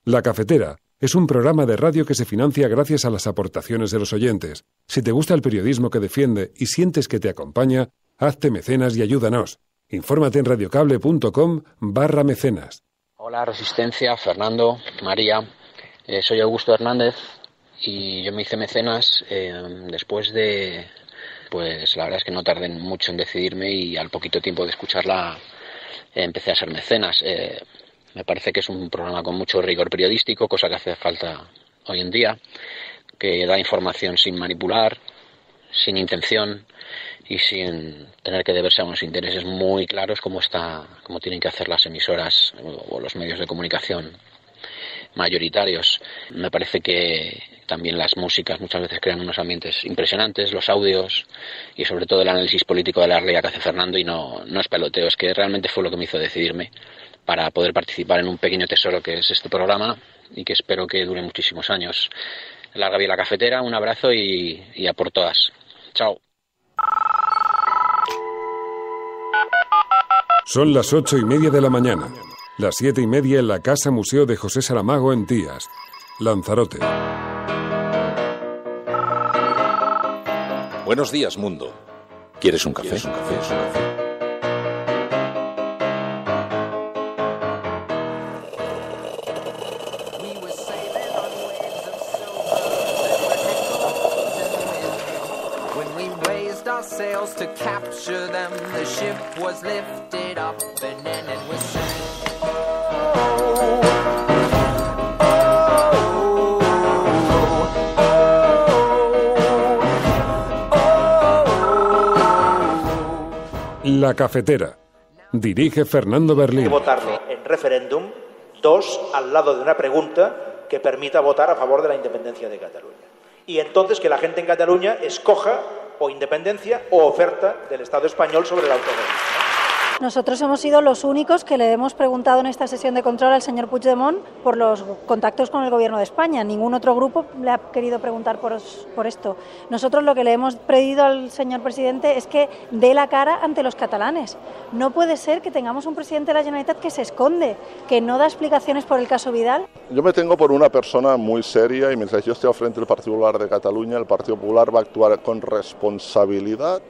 La Cafetera es un programa de radio que se financia gracias a las aportaciones de los oyentes. Si te gusta el periodismo que defiende y sientes que te acompaña, hazte mecenas y ayúdanos. Infórmate en radiocable.com/mecenas. Hola Resistencia, Fernando, María. Soy Augusto Hernández y yo me hice mecenas después de... Pues la verdad es que no tardé mucho en decidirme y al poquito tiempo de escucharla empecé a ser mecenas. Me parece que es un programa con mucho rigor periodístico, cosa que hace falta hoy en día, que da información sin manipular, sin intención y sin tener que deberse a unos intereses muy claros como tienen que hacer las emisoras o los medios de comunicación mayoritarios. Me parece que también las músicas muchas veces crean unos ambientes impresionantes, los audios y sobre todo el análisis político de la realidad que hace Fernando, y no es peloteo, es que realmente fue lo que me hizo decidirme para poder participar en un pequeño tesoro que es este programa y que espero que dure muchísimos años. Larga vida la cafetera, un abrazo y a por todas. Chao. Son las 8:30 de la mañana. Las 7:30 en la Casa Museo de José Saramago en Tías, Lanzarote. Buenos días, mundo. ¿Quieres un café? To capture them, the ship was lifted up and then it was sank. La Cafetera. Dirige Fernando Berlín. Votarle en referéndum, 2 al lado de una pregunta que permita votar a favor de la independencia de Cataluña. Y entonces que la gente en Cataluña escoja o independencia o oferta del Estado español sobre el autogobierno. Nosotros hemos sido los únicos que le hemos preguntado en esta sesión de control al señor Puigdemont por los contactos con el Gobierno de España. Ningún otro grupo le ha querido preguntar por esto. Nosotros lo que le hemos pedido al señor presidente es que dé la cara ante los catalanes. No puede ser que tengamos un presidente de la Generalitat que se esconde, que no da explicaciones por el caso Vidal. Yo me tengo por una persona muy seria y mientras yo esté al frente del Partido Popular de Cataluña, el Partido Popular va a actuar con responsabilidad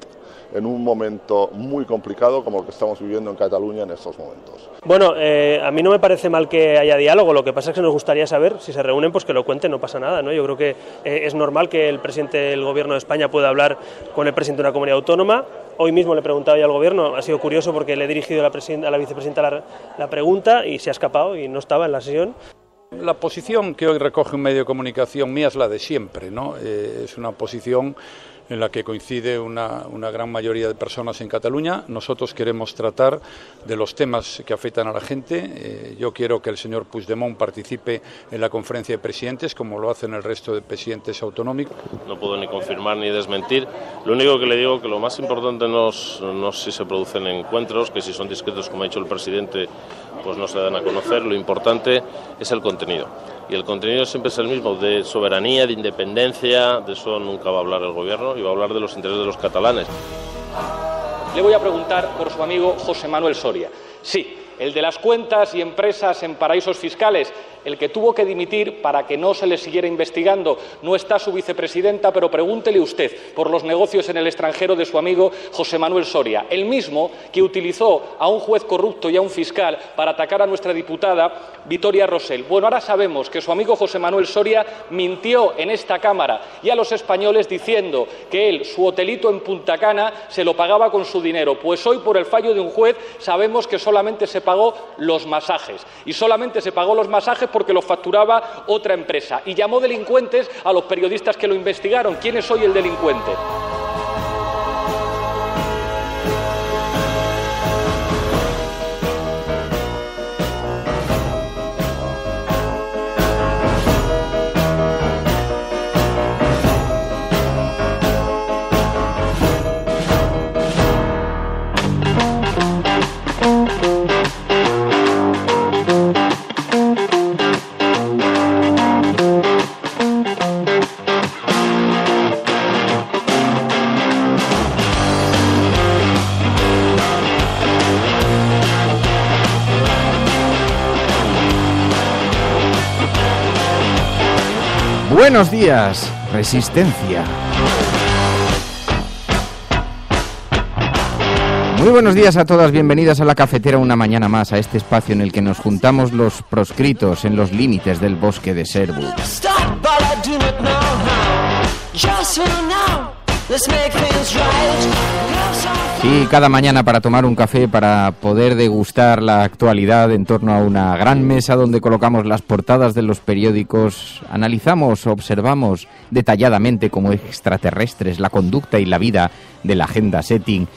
en un momento muy complicado como el que estamos viviendo en Cataluña en estos momentos. Bueno, a mí no me parece mal que haya diálogo, lo que pasa es que nos gustaría saber, si se reúnen, pues que lo cuenten, no pasa nada, ¿no? Yo creo que es normal que el presidente del Gobierno de España pueda hablar con el presidente de una comunidad autónoma. Hoy mismo le he preguntado ya al Gobierno, ha sido curioso porque le he dirigido a la vicepresidenta la pregunta y se ha escapado y no estaba en la sesión. La posición que hoy recoge un medio de comunicación mía es la de siempre, ¿no? Es una posición en la que coincide una gran mayoría de personas en Cataluña. Nosotros queremos tratar de los temas que afectan a la gente. Yo quiero que el señor Puigdemont participe en la conferencia de presidentes, como lo hacen el resto de presidentes autonómicos. No puedo ni confirmar ni desmentir. Lo único que le digo es que lo más importante no es si se producen encuentros, que si son discretos, como ha dicho el presidente, pues no se dan a conocer. Lo importante es el contenido. Y el contenido siempre es el mismo, de soberanía, de independencia. De eso nunca va a hablar el Gobierno y va a hablar de los intereses de los catalanes. Le voy a preguntar por su amigo José Manuel Soria. Sí, el de las cuentas y empresas en paraísos fiscales, el que tuvo que dimitir para que no se le siguiera investigando. No está su vicepresidenta, pero pregúntele usted por los negocios en el extranjero de su amigo José Manuel Soria, el mismo que utilizó a un juez corrupto y a un fiscal para atacar a nuestra diputada Vitoria Rosell. Bueno, ahora sabemos que su amigo José Manuel Soria mintió en esta Cámara y a los españoles diciendo que él, su hotelito en Punta Cana, se lo pagaba con su dinero. Pues hoy, por el fallo de un juez, sabemos que solamente se pagó los masajes. Y solamente se pagó los masajes porque lo facturaba otra empresa. Y llamó delincuentes a los periodistas que lo investigaron. ¿Quién es hoy el delincuente? Buenos días, Resistencia. Muy buenos días a todas, bienvenidas a La Cafetera una mañana más, a este espacio en el que nos juntamos los proscritos en los límites del bosque de Sherwood. Sí, cada mañana para tomar un café, para poder degustar la actualidad en torno a una gran mesa donde colocamos las portadas de los periódicos, analizamos, observamos detalladamente como extraterrestres la conducta y la vida de la agenda setting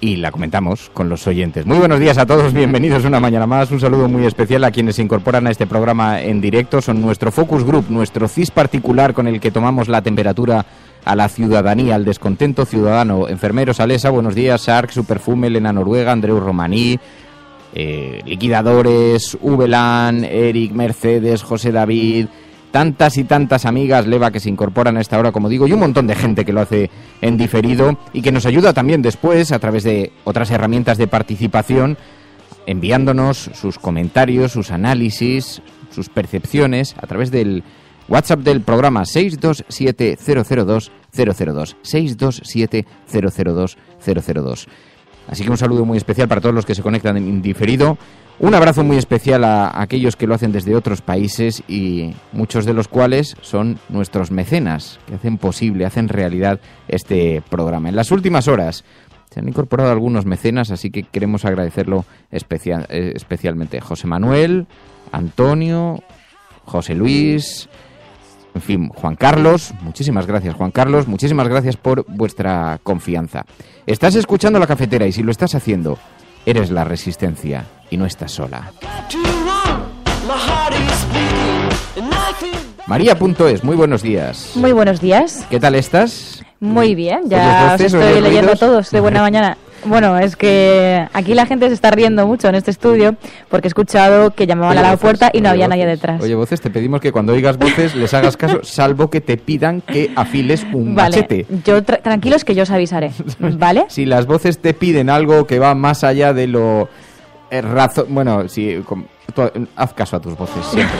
y la comentamos con los oyentes. Muy buenos días a todos, bienvenidos una mañana más. Un saludo muy especial a quienes se incorporan a este programa en directo. Son nuestro focus group, nuestro CIS particular con el que tomamos la temperatura a la ciudadanía, al descontento ciudadano. Enfermeros Alesa, buenos días. Sark, Superfume, Elena Noruega, Andreu Romaní, Liquidadores, Ubelan, Eric, Mercedes, José David, tantas y tantas amigas, Leva, que se incorporan a esta hora, como digo, y un montón de gente que lo hace en diferido y que nos ayuda también después a través de otras herramientas de participación, enviándonos sus comentarios, sus análisis, sus percepciones a través del WhatsApp del programa 627-002-002, 627-002-002. Así que un saludo muy especial para todos los que se conectan en diferido. Un abrazo muy especial a aquellos que lo hacen desde otros países y muchos de los cuales son nuestros mecenas, que hacen posible, hacen realidad este programa. En las últimas horas se han incorporado algunos mecenas, así que queremos agradecerlo especialmente. José Manuel, Antonio, José Luis, en fin, Juan Carlos. Muchísimas gracias, Juan Carlos. Muchísimas gracias por vuestra confianza. Estás escuchando La Cafetera y si lo estás haciendo, eres la Resistencia y no estás sola. María.es, muy buenos días. Muy buenos días. ¿Qué tal estás? Muy bien, ya os estoy leyendo a todos de buena mañana. Bueno, es que aquí la gente se está riendo mucho en este estudio porque he escuchado que llamaban a la puerta y no había nadie detrás. Oye, Voces, te pedimos que cuando oigas voces les hagas caso, salvo que te pidan que afiles un machete. Yo tranquilos que yo os avisaré, ¿vale? Si las voces te piden algo que va más allá de lo bueno, sí, haz caso a tus voces siempre.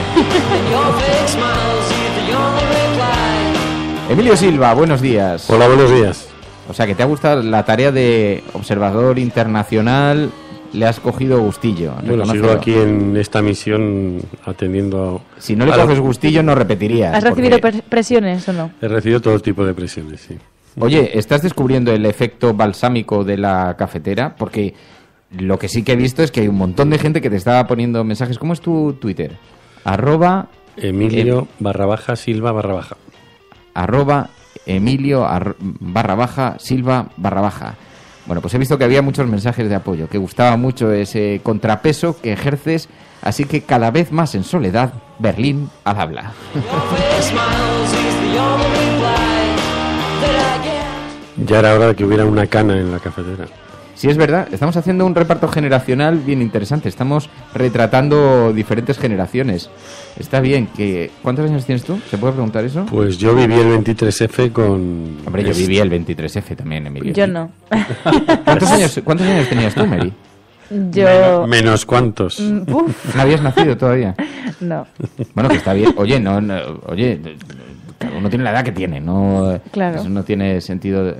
Emilio Silva, buenos días. Hola, buenos días. O sea, que te ha gustado la tarea de observador internacional, le has cogido gustillo. Bueno, sigo aquí en esta misión atendiendo... Si no le coges gustillo, no repetirías. ¿Has recibido presiones o no? He recibido todo tipo de presiones, sí. Oye, ¿estás descubriendo el efecto balsámico de la cafetera? Porque lo que sí que he visto es que hay un montón de gente que te estaba poniendo mensajes. ¿Cómo es tu Twitter? Emilio _Silva _. Emilio Silva _. Bueno, pues he visto que había muchos mensajes de apoyo, que gustaba mucho ese contrapeso que ejerces, así que cada vez más en soledad, Berlín al habla. Ya era hora de que hubiera una cana en la cafetera. Sí, es verdad, estamos haciendo un reparto generacional bien interesante, estamos retratando diferentes generaciones. Está bien, ¿cuántos años tienes tú? ¿Se puede preguntar eso? Pues yo viví el 23F con... Hombre, yo viví el 23F también, Emilio. Yo no. ¿Cuántos años tenías tú, Mary? Yo... Menos cuántos. ¿No habías nacido todavía? No. Bueno, que está bien. Oye, cada uno tiene la edad que tiene, no, claro. Eso no tiene sentido.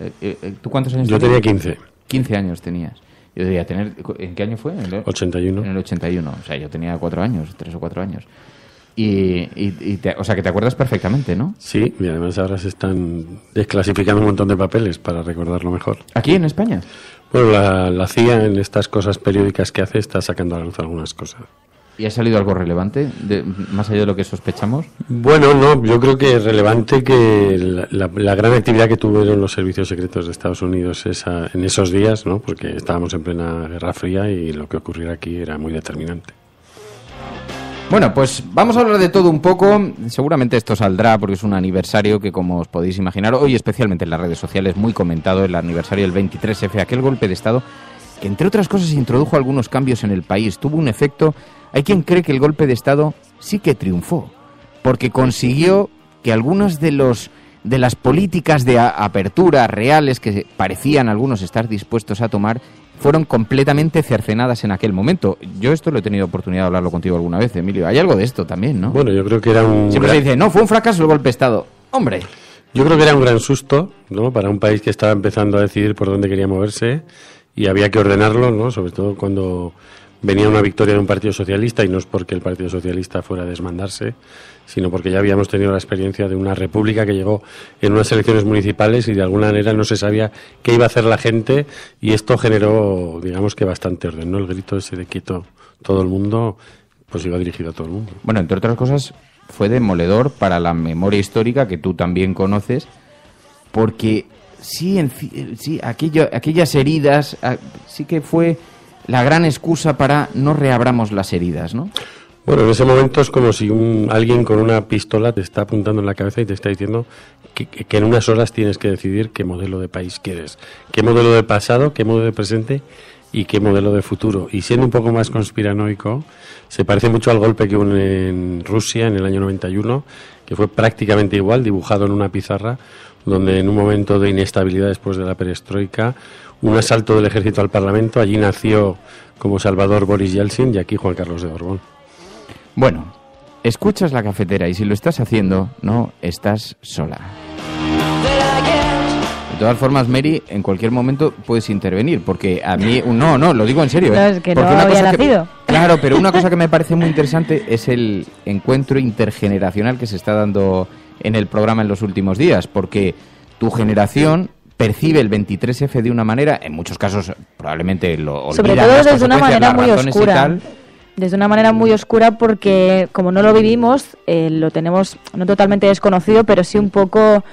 ¿Tú cuántos años tenías? Yo tenía 15. 15 años tenías. Yo debía tener... ¿En qué año fue? En el 81. En el 81. O sea, yo tenía 4 años, 3 o 4 años. O sea, que te acuerdas perfectamente, ¿no? Sí, y además ahora se están desclasificando un montón de papeles para recordarlo mejor. ¿Aquí en España? Bueno, la CIA en estas cosas periódicas que hace está sacando a la luz algunas cosas. ¿Y ha salido algo relevante, más allá de lo que sospechamos? Bueno, no, yo creo que es relevante que la gran actividad que tuvieron los servicios secretos de Estados Unidos en esos días, ¿no? Porque estábamos en plena Guerra Fría y lo que ocurriera aquí era muy determinante. Bueno, pues vamos a hablar de todo un poco. Seguramente esto saldrá porque es un aniversario que, como os podéis imaginar, hoy especialmente en las redes sociales, muy comentado, el aniversario del 23F, aquel golpe de Estado que, entre otras cosas, introdujo algunos cambios en el país. Tuvo un efecto... Hay quien cree que el golpe de Estado sí que triunfó, porque consiguió que algunas de las políticas de apertura reales que parecían algunos estar dispuestos a tomar fueron completamente cercenadas en aquel momento. Yo esto lo he tenido oportunidad de hablarlo contigo alguna vez, Emilio. Hay algo de esto también, ¿no? Bueno, yo creo que era un... Siempre se dice, no, fue un fracaso el golpe de Estado. ¡Hombre! Yo creo que era un gran susto, ¿no?, para un país que estaba empezando a decidir por dónde quería moverse y había que ordenarlo, ¿no?, sobre todo cuando venía una victoria de un partido socialista, y no es porque el Partido Socialista fuera a desmandarse, sino porque ya habíamos tenido la experiencia de una república que llegó en unas elecciones municipales y de alguna manera no se sabía qué iba a hacer la gente, y esto generó, digamos que bastante orden, ¿no? El grito ese de quieto todo el mundo, pues iba dirigido a todo el mundo. Bueno, entre otras cosas, fue demoledor para la memoria histórica, que tú también conoces, porque sí, aquellas heridas, sí que fue la gran excusa para no reabramos las heridas, ¿no? Bueno, en ese momento es como si alguien con una pistola te está apuntando en la cabeza y te está diciendo que en unas horas tienes que decidir qué modelo de país quieres, qué modelo de pasado, qué modelo de presente y qué modelo de futuro. Y siendo un poco más conspiranoico, se parece mucho al golpe que hubo en Rusia en el año 91, que fue prácticamente igual, dibujado en una pizarra, donde en un momento de inestabilidad después de la perestroika, un asalto del ejército al Parlamento, allí nació como Salvador Boris Yeltsin y aquí Juan Carlos de Borbón. Bueno, escuchas La Cafetera y si lo estás haciendo, no estás sola. De todas formas, Mary, en cualquier momento puedes intervenir, porque a mí... No, lo digo en serio. No, es que porque no había nacido. Claro, pero una cosa que me parece muy interesante es el encuentro intergeneracional que se está dando en el programa en los últimos días, porque tu generación percibe el 23F de una manera, en muchos casos probablemente lo olvida. Sobre todo desde una manera muy oscura. Desde una manera muy oscura porque como no lo vivimos, lo tenemos no totalmente desconocido, pero sí un poco,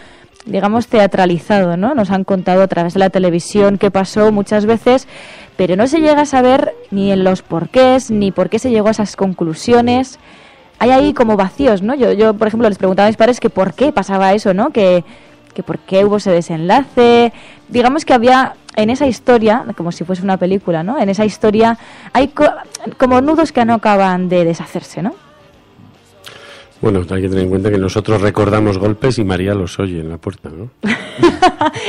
digamos, teatralizado, ¿no? Nos han contado a través de la televisión qué pasó muchas veces, pero no se llega a saber ni en los porqués, ni por qué se llegó a esas conclusiones. Hay ahí como vacíos, ¿no? Yo por ejemplo, les preguntaba a mis padres que por qué pasaba eso, ¿no? Que por qué hubo ese desenlace. Digamos que había en esa historia, como si fuese una película, ¿no? En esa historia hay como nudos que no acaban de deshacerse, ¿no? Bueno, hay que tener en cuenta que nosotros recordamos golpes y María los oye en la puerta, ¿no?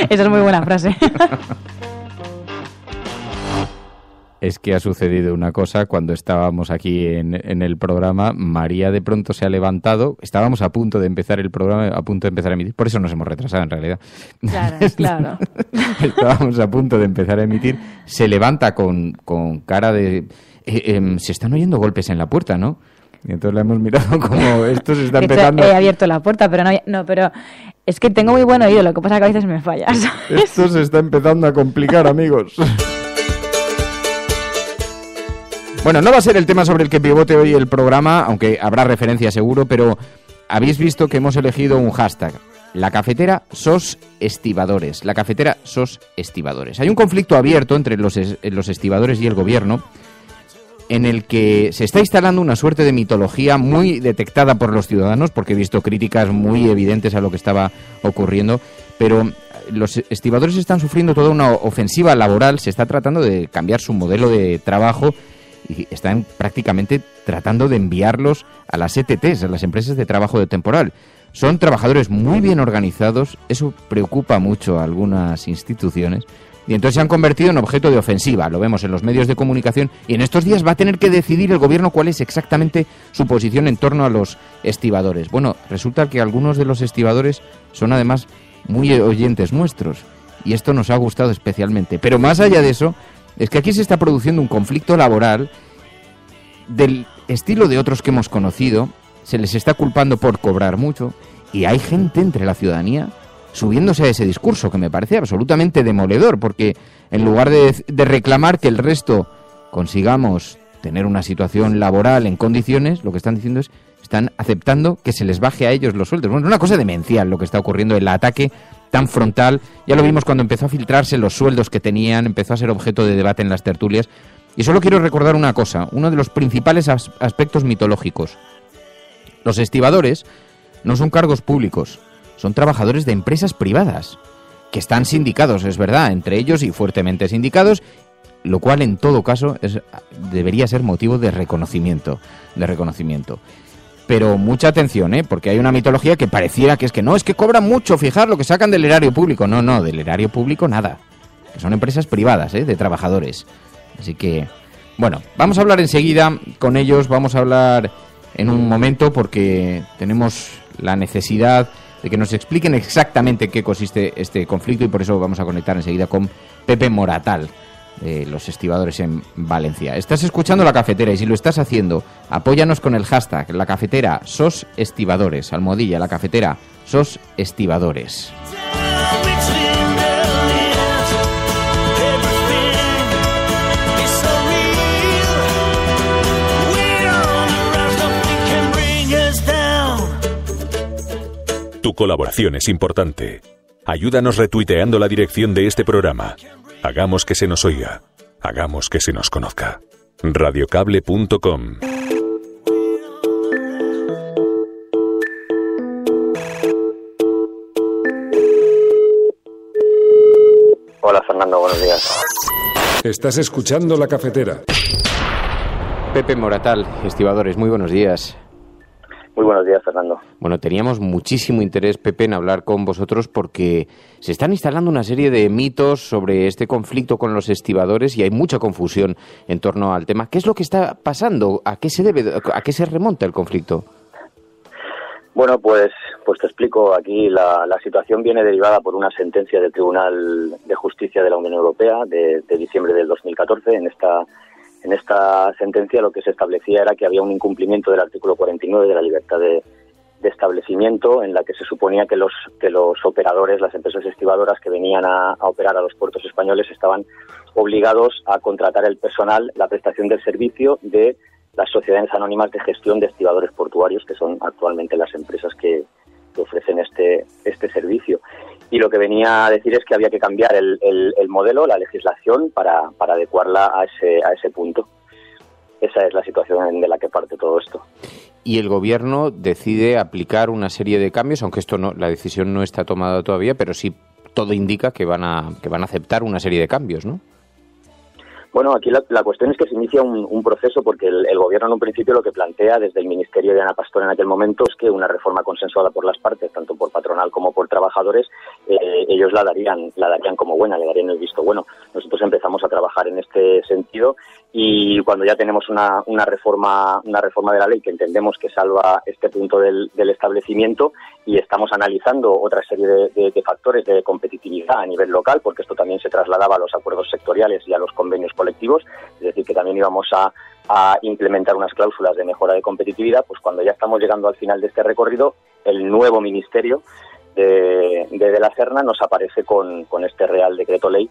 Esa es muy buena frase. Es que ha sucedido una cosa cuando estábamos aquí en el programa. María de pronto se ha levantado. Estábamos a punto de empezar el programa, a punto de empezar a emitir. Por eso nos hemos retrasado, en realidad. Claro. Estábamos a punto de empezar a emitir. Se levanta con cara de... se están oyendo golpes en la puerta, ¿no? Y entonces la hemos mirado como esto se está empezando... He abierto la puerta, pero no, pero es que tengo muy buen oído. Lo que pasa es que a veces me falla, ¿sabes? Esto se está empezando a complicar, amigos. Bueno, no va a ser el tema sobre el que pivote hoy el programa, aunque habrá referencia seguro, pero habéis visto que hemos elegido un hashtag. La cafetera sos estibadores. La cafetera sos estibadores. Hay un conflicto abierto entre los estibadores y el gobierno en el que se está instalando una suerte de mitología muy detectada por los ciudadanos, porque he visto críticas muy evidentes a lo que estaba ocurriendo, pero los estibadores están sufriendo toda una ofensiva laboral, se está tratando de cambiar su modelo de trabajo y están prácticamente tratando de enviarlos a las ETTs, a las empresas de trabajo de temporal. Son trabajadores muy bien organizados, eso preocupa mucho a algunas instituciones, y entonces se han convertido en objeto de ofensiva. Lo vemos en los medios de comunicación, y en estos días va a tener que decidir el gobierno cuál es exactamente su posición en torno a los estibadores. Bueno, resulta que algunos de los estibadores son además muy oyentes nuestros, y esto nos ha gustado especialmente. Pero más allá de eso, es que aquí se está produciendo un conflicto laboral del estilo de otros que hemos conocido. Se les está culpando por cobrar mucho y hay gente entre la ciudadanía subiéndose a ese discurso que me parece absolutamente demoledor, porque en lugar de reclamar que el resto consigamos tener una situación laboral en condiciones, lo que están diciendo es están aceptando que se les baje a ellos los sueldos. Bueno, es una cosa demencial lo que está ocurriendo, el ataque tan frontal. Ya lo vimos cuando empezó a filtrarse los sueldos que tenían, empezó a ser objeto de debate en las tertulias. Y solo quiero recordar una cosa, uno de los principales aspectos mitológicos. Los estibadores no son cargos públicos, son trabajadores de empresas privadas, que están sindicados, es verdad, entre ellos y fuertemente sindicados, lo cual en todo caso debería ser motivo de reconocimiento. Pero mucha atención, porque hay una mitología que pareciera que es que no, es que cobran mucho, fijar lo que sacan del erario público. No, del erario público nada. que son empresas privadas, de trabajadores. Así que, bueno, vamos a hablar enseguida con ellos, vamos a hablar en un momento porque tenemos la necesidad de que nos expliquen exactamente en qué consiste este conflicto y por eso vamos a conectar enseguida con Pepe Moratal, de los estibadores en Valencia. Estás escuchando La Cafetera y si lo estás haciendo, apóyanos con el hashtag La Cafetera SOS Estibadores, almohadilla La Cafetera SOS Estibadores. Tu colaboración es importante. Ayúdanos retuiteando la dirección de este programa. Hagamos que se nos oiga. Hagamos que se nos conozca. Radiocable.com. Hola Fernando, buenos días. Estás escuchando La Cafetera. Pepe Moratal, estibadores, muy buenos días. Muy buenos días, Fernando. Bueno, teníamos muchísimo interés, Pepe, en hablar con vosotros porque se están instalando una serie de mitos sobre este conflicto con los estibadores y hay mucha confusión en torno al tema. ¿Qué es lo que está pasando? ¿A qué se debe? ¿A qué se remonta el conflicto? Bueno, pues te explico. Aquí la situación viene derivada por una sentencia del Tribunal de Justicia de la Unión Europea de diciembre del 2014. En esta sentencia lo que se establecía era que había un incumplimiento del artículo 49 de la libertad de establecimiento, en la que se suponía que los operadores, las empresas estibadoras que venían a operar a los puertos españoles estaban obligados a contratar el personal, la prestación del servicio de las sociedades anónimas de gestión de estibadores portuarios, que son actualmente las empresas que ofrecen este servicio. Y lo que venía a decir es que había que cambiar el modelo, la legislación, para adecuarla a ese punto. Esa es la situación de la que parte todo esto. Y el Gobierno decide aplicar una serie de cambios, aunque la decisión no está tomada todavía, pero sí todo indica que van a aceptar una serie de cambios, ¿no? Bueno, aquí la cuestión es que se inicia un proceso porque el Gobierno en un principio lo que plantea desde el Ministerio de Ana Pastor en aquel momento es que una reforma consensuada por las partes, tanto por patronal como por trabajadores, ellos la darían como buena, le darían el visto bueno. Nosotros empezamos a trabajar en este sentido y cuando ya tenemos una reforma de la ley que entendemos que salva este punto del establecimiento y estamos analizando otra serie de factores de competitividad a nivel local, porque esto también se trasladaba a los acuerdos sectoriales y a los convenios colectivos, es decir, que también íbamos a implementar unas cláusulas de mejora de competitividad, pues cuando ya estamos llegando al final de este recorrido, el nuevo Ministerio de la Serna nos aparece con este Real Decreto Ley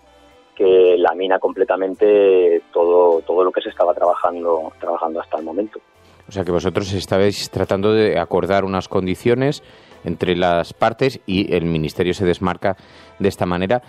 que lamina completamente todo lo que se estaba trabajando hasta el momento. O sea que vosotros estabais tratando de acordar unas condiciones entre las partes y el Ministerio se desmarca de esta manera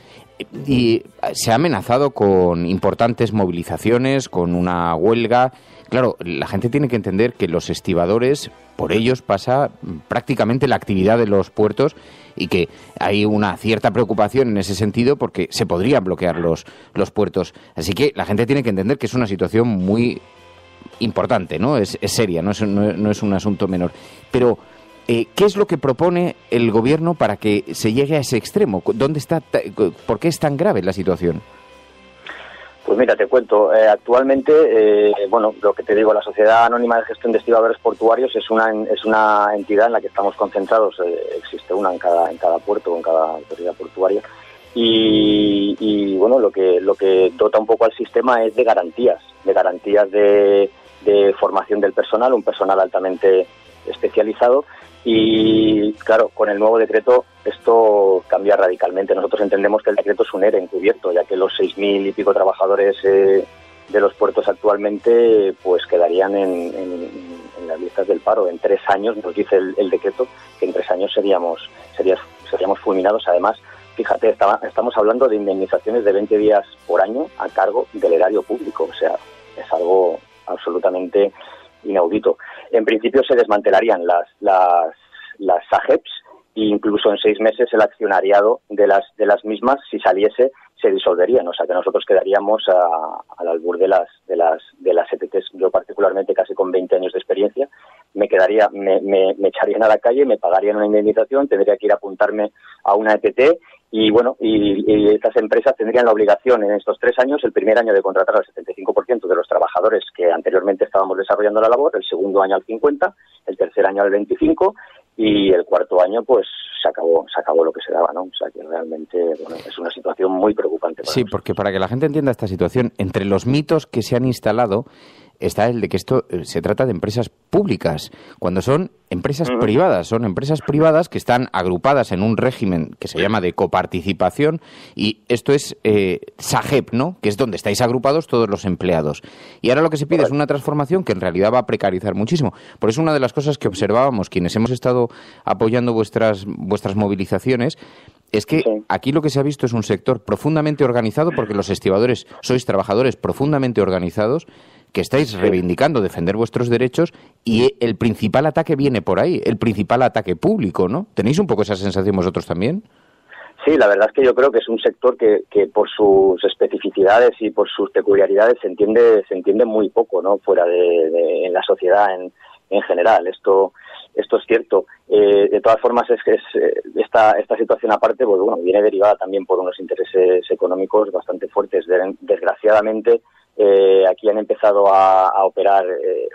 y se ha amenazado con importantes movilizaciones, con una huelga. Claro, la gente tiene que entender que los estibadores, por ellos pasa prácticamente la actividad de los puertos y que hay una cierta preocupación en ese sentido porque se podrían bloquear los puertos. Así que la gente tiene que entender que es una situación muy importante, ¿no? Es seria, no es un asunto menor. Pero ¿qué es lo que propone el Gobierno para que se llegue a ese extremo? ¿Por qué es tan grave la situación? Pues mira, te cuento. Actualmente, lo que te digo, la Sociedad Anónima de Gestión de Estibadores Portuarios es una entidad en la que estamos concentrados. Existe una en cada puerto, en cada autoridad portuaria. Y bueno, lo que dota un poco al sistema es de garantías de formación del personal, un personal altamente especializado. Y claro, con el nuevo decreto esto cambia radicalmente. Nosotros entendemos que el decreto es un ERE encubierto, ya que los 6.000 y pico trabajadores de los puertos actualmente pues quedarían en las listas del paro. En 3 años, nos dice el decreto, que en 3 años seríamos fulminados. Además, fíjate, estamos hablando de indemnizaciones de 20 días por año a cargo del erario público. O sea, es algo absolutamente inaudito. En principio se desmantelarían las SAGEPs e incluso en 6 meses el accionariado de las mismas, si saliese, se disolverían. O sea que nosotros quedaríamos al albur de las ETTs. Yo particularmente, casi con 20 años de experiencia, me echarían a la calle, me pagarían una indemnización, tendría que ir a apuntarme a una ETT Y bueno, y estas empresas tendrían la obligación en estos 3 años, el primer año de contratar al 75% de los trabajadores que anteriormente estábamos desarrollando la labor, el segundo año al 50%, el tercer año al 25%, y el cuarto año pues se acabó lo que se daba, ¿no? O sea que realmente bueno, es una situación muy preocupante. Sí, porque para que la gente entienda esta situación, entre los mitos que se han instalado está el de que esto se trata de empresas públicas, cuando son empresas privadas. Son empresas privadas que están agrupadas en un régimen que se llama de coparticipación, y esto es SAGEP, ¿no?, que es donde estáis agrupados todos los empleados. Y ahora lo que se pide es una transformación que en realidad va a precarizar muchísimo. Por eso una de las cosas que observábamos quienes hemos estado apoyando vuestras movilizaciones es que aquí lo que se ha visto es un sector profundamente organizado, porque los estibadores sois trabajadores profundamente organizados, que estáis reivindicando defender vuestros derechos, y el principal ataque viene por ahí, el principal ataque público, ¿no? ¿Tenéis un poco esa sensación vosotros también? Sí, la verdad es que yo creo que es un sector que por sus especificidades y por sus peculiaridades se entiende muy poco, ¿no?, fuera en la sociedad en general. Esto es cierto. De todas formas, esta situación aparte, pues bueno, viene derivada también por unos intereses económicos bastante fuertes. Desgraciadamente, aquí han empezado a operar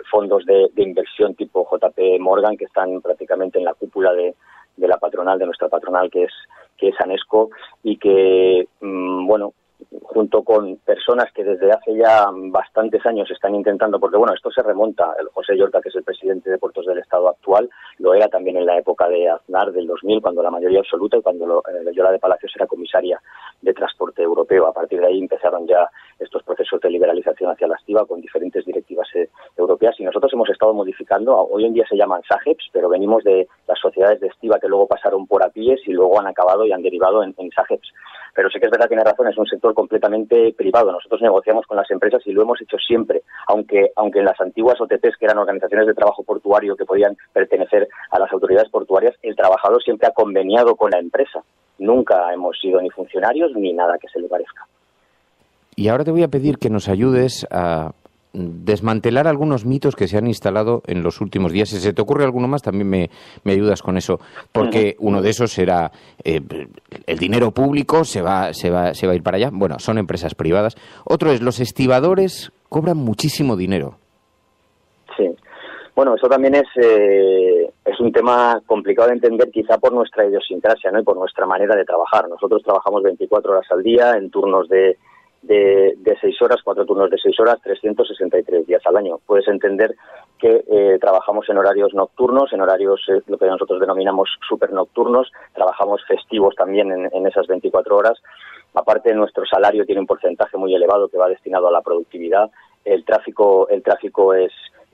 fondos de inversión tipo JP Morgan, que están prácticamente en la cúpula de la patronal, de nuestra patronal, que es ANESCO, y que, bueno, junto con personas que desde hace ya bastantes años están intentando, porque bueno, esto se remonta, el José Llorca, que es el presidente de Puertos del Estado actual, lo era también en la época de Aznar del 2000, cuando la mayoría absoluta, y cuando Yola de Palacios era comisaria de transporte europeo. A partir de ahí empezaron ya estos procesos de liberalización hacia la estiba con diferentes directivas europeas, y nosotros hemos estado modificando. Hoy en día se llaman SAGEPs, pero venimos de las sociedades de estiba que luego pasaron por APIES y luego han acabado y han derivado en SAGEPs. Pero sí que es verdad, tiene razón, es un sector completamente privado. Nosotros negociamos con las empresas y lo hemos hecho siempre, aunque en las antiguas OTPs, que eran organizaciones de trabajo portuario que podían pertenecer a las autoridades portuarias, el trabajador siempre ha conveniado con la empresa. Nunca hemos sido ni funcionarios ni nada que se le parezca. Y ahora te voy a pedir que nos ayudes a desmantelar algunos mitos que se han instalado en los últimos días. Si se te ocurre alguno más, también me ayudas con eso, porque uno de esos será el dinero público se va a ir para allá. Bueno, son empresas privadas. Otro es, los estibadores cobran muchísimo dinero. Sí. Bueno, eso también es un tema complicado de entender, quizá por nuestra idiosincrasia, ¿no?, y por nuestra manera de trabajar. Nosotros trabajamos 24 horas al día en turnos de 6 horas, 4 turnos de 6 horas, 363 días al año. Puedes entender que trabajamos en horarios nocturnos, en horarios lo que nosotros denominamos supernocturnos, trabajamos festivos también en esas 24 horas. Aparte, nuestro salario tiene un porcentaje muy elevado que va destinado a la productividad. El tráfico es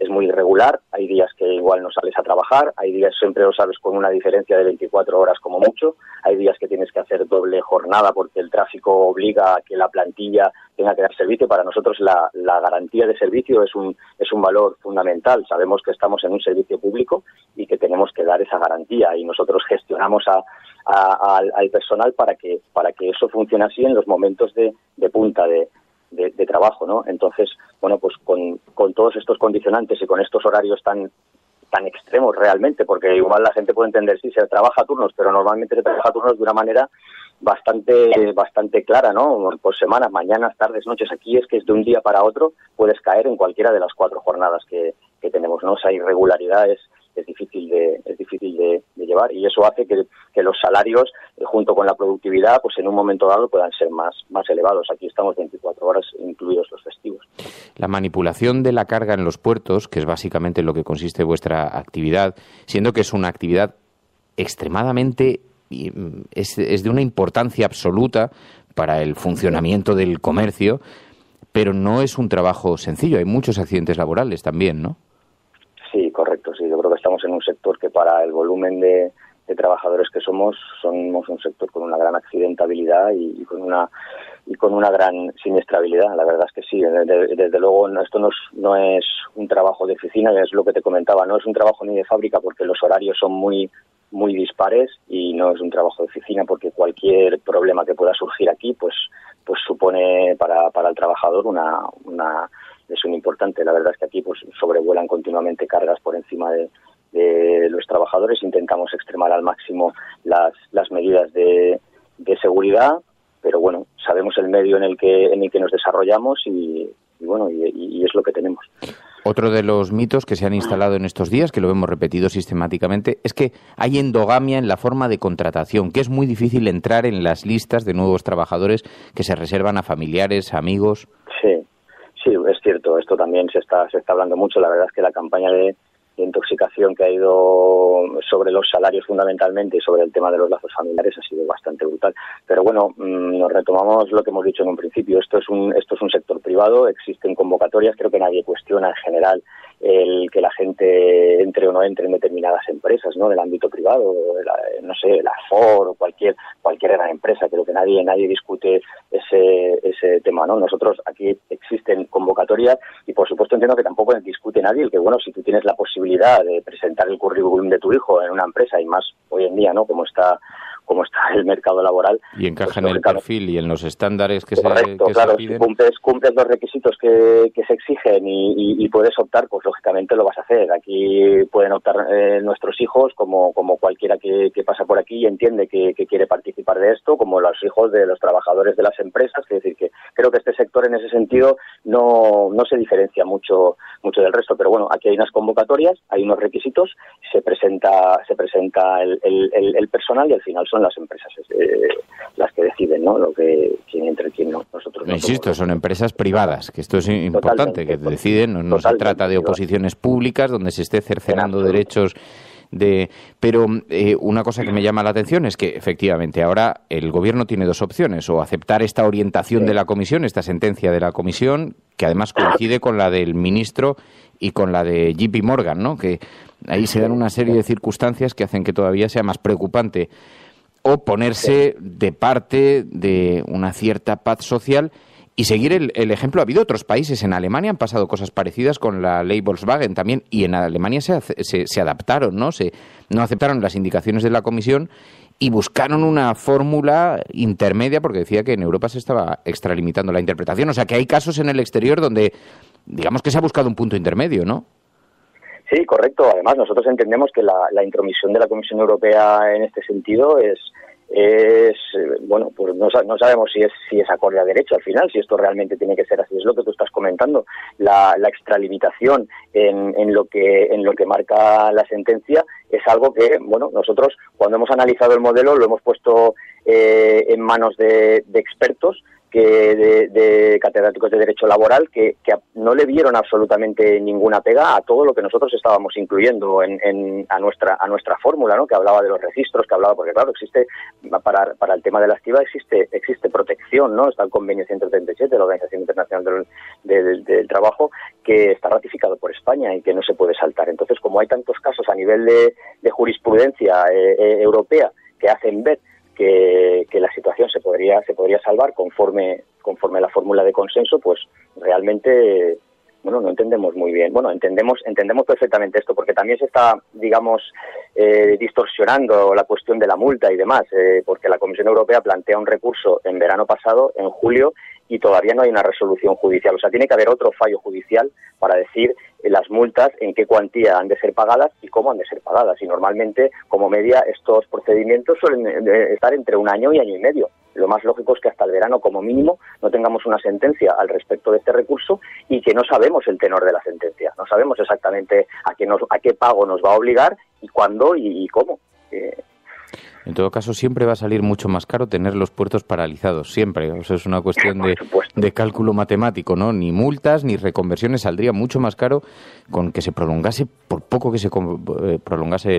muy irregular, hay días que igual no sales a trabajar, hay días, siempre lo sabes, con una diferencia de 24 horas como mucho, hay días que tienes que hacer doble jornada porque el tráfico obliga a que la plantilla tenga que dar servicio. Para nosotros la garantía de servicio es un valor fundamental. Sabemos que estamos en un servicio público y que tenemos que dar esa garantía, y nosotros gestionamos al personal para que eso funcione así en los momentos de punta de trabajo, ¿no? Entonces, bueno, pues con todos estos condicionantes y con estos horarios tan extremos realmente, porque igual la gente puede entender, sí, se trabaja a turnos, pero normalmente se trabaja a turnos de una manera bastante clara, ¿no? Por semanas, mañanas, tardes, noches. Aquí es que es de un día para otro, puedes caer en cualquiera de las 4 jornadas que tenemos, ¿no? Esa irregularidad es difícil de llevar, y eso hace que los salarios, junto con la productividad, pues en un momento dado puedan ser más elevados. Aquí estamos 24 horas, incluidos los festivos. La manipulación de la carga en los puertos, que es básicamente en lo que consiste vuestra actividad, siendo que es una actividad extremadamente, es de una importancia absoluta para el funcionamiento del comercio, pero no es un trabajo sencillo. Hay muchos accidentes laborales también, ¿no? Sí, correcto, sí. Yo creo que estamos en un sector que, para el volumen de trabajadores que somos un sector con una gran accidentabilidad y con una gran siniestrabilidad. La verdad es que sí, desde luego esto no es un trabajo de oficina, es lo que te comentaba, no es un trabajo ni de fábrica porque los horarios son muy dispares, y no es un trabajo de oficina porque cualquier problema que pueda surgir aquí pues supone para el trabajador una lesión importante. La verdad es que aquí pues sobrevuelan continuamente cargas por encima de los trabajadores. Intentamos extremar al máximo las medidas de seguridad, pero bueno, sabemos el medio en el que nos desarrollamos y es lo que tenemos. Otro de los mitos que se han instalado en estos días, que lo hemos repetido sistemáticamente, es que hay endogamia en la forma de contratación, que es muy difícil entrar en las listas de nuevos trabajadores que se reservan a familiares, amigos. Sí, es cierto, esto también se está hablando mucho. La verdad es que la campaña de intoxicación que ha ido sobre los salarios fundamentalmente y sobre el tema de los lazos familiares ha sido bastante brutal. Pero bueno, nos retomamos lo que hemos dicho en un principio. Esto es un sector privado, existen convocatorias, creo que nadie cuestiona en general el que la gente entre o no entre en determinadas empresas, ¿no? Del ámbito privado, la Ford o cualquier gran empresa. Creo que nadie discute ese tema, ¿no? Nosotros aquí existen convocatorias y por supuesto entiendo que tampoco discute nadie el que, bueno, si tú tienes la posibilidad de presentar el currículum de tu hijo en una empresa y más hoy en día, ¿no? Como está el mercado laboral. Y encaja en el perfil y en los estándares que correcto, se piden. Si cumples los requisitos que se exigen y puedes optar, pues lógicamente lo vas a hacer. Aquí pueden optar nuestros hijos como cualquiera que pasa por aquí y entiende que quiere participar de esto, como los hijos de los trabajadores de las empresas. Es decir, que creo que este sector en ese sentido no se diferencia mucho del resto. Pero bueno, aquí hay unas convocatorias, hay unos requisitos, se presenta el personal y al final son las empresas las que deciden, ¿no? Quién entra y quién no. Nosotros no insisto, son empresas privadas, que esto es importante, que deciden, no se trata de oposiciones públicas donde se esté cercenando derechos Pero una cosa que me llama la atención es que efectivamente ahora el gobierno tiene dos opciones: o aceptar esta orientación de la comisión, esta sentencia de la comisión, que además coincide con la del ministro y con la de JP Morgan, ¿no? Que ahí se dan una serie de circunstancias que hacen que todavía sea más preocupante, o ponerse de parte de una cierta paz social y seguir el ejemplo. Ha habido otros países, en Alemania han pasado cosas parecidas con la ley Volkswagen también, y en Alemania se adaptaron, ¿no? No aceptaron las indicaciones de la comisión y buscaron una fórmula intermedia, porque decía que en Europa se estaba extralimitando la interpretación. O sea, que hay casos en el exterior donde, digamos que se ha buscado un punto intermedio, ¿no? Sí, correcto. Además, nosotros entendemos que la intromisión de la Comisión Europea en este sentido es bueno, pues no sabemos si es acorde a derecho al final, si esto realmente tiene que ser así. Es lo que tú estás comentando, la extralimitación en lo que marca la sentencia es algo que, bueno, nosotros cuando hemos analizado el modelo lo hemos puesto en manos de expertos, de catedráticos de Derecho Laboral, que no le vieron absolutamente ninguna pega a todo lo que nosotros estábamos incluyendo a nuestra fórmula, ¿no? Que hablaba de los registros, porque claro, existe para el tema de la estiba existe protección, ¿no? Está el convenio 137 de la Organización Internacional del Trabajo, que está ratificado por España y que no se puede saltar. Entonces, como hay tantos casos a nivel de jurisprudencia europea que hacen ver que la situación se podría salvar conforme la fórmula de consenso, pues realmente, bueno, no entendemos muy bien. Bueno, entendemos perfectamente esto, porque también se está, digamos, distorsionando la cuestión de la multa y demás, porque la Comisión Europea plantea un recurso en verano pasado, en julio, y todavía no hay una resolución judicial. O sea, tiene que haber otro fallo judicial para decir las multas, en qué cuantía han de ser pagadas y cómo han de ser pagadas. Y normalmente, como media, estos procedimientos suelen estar entre un año y año y medio. Lo más lógico es que hasta el verano, como mínimo, no tengamos una sentencia al respecto de este recurso y que no sabemos el tenor de la sentencia. No sabemos exactamente a qué pago nos va a obligar y cuándo y cómo. En todo caso, siempre va a salir mucho más caro tener los puertos paralizados, siempre. O sea, es una cuestión de cálculo matemático, ¿no? Ni multas ni reconversiones, saldría mucho más caro con que se prolongase, por poco que se prolongase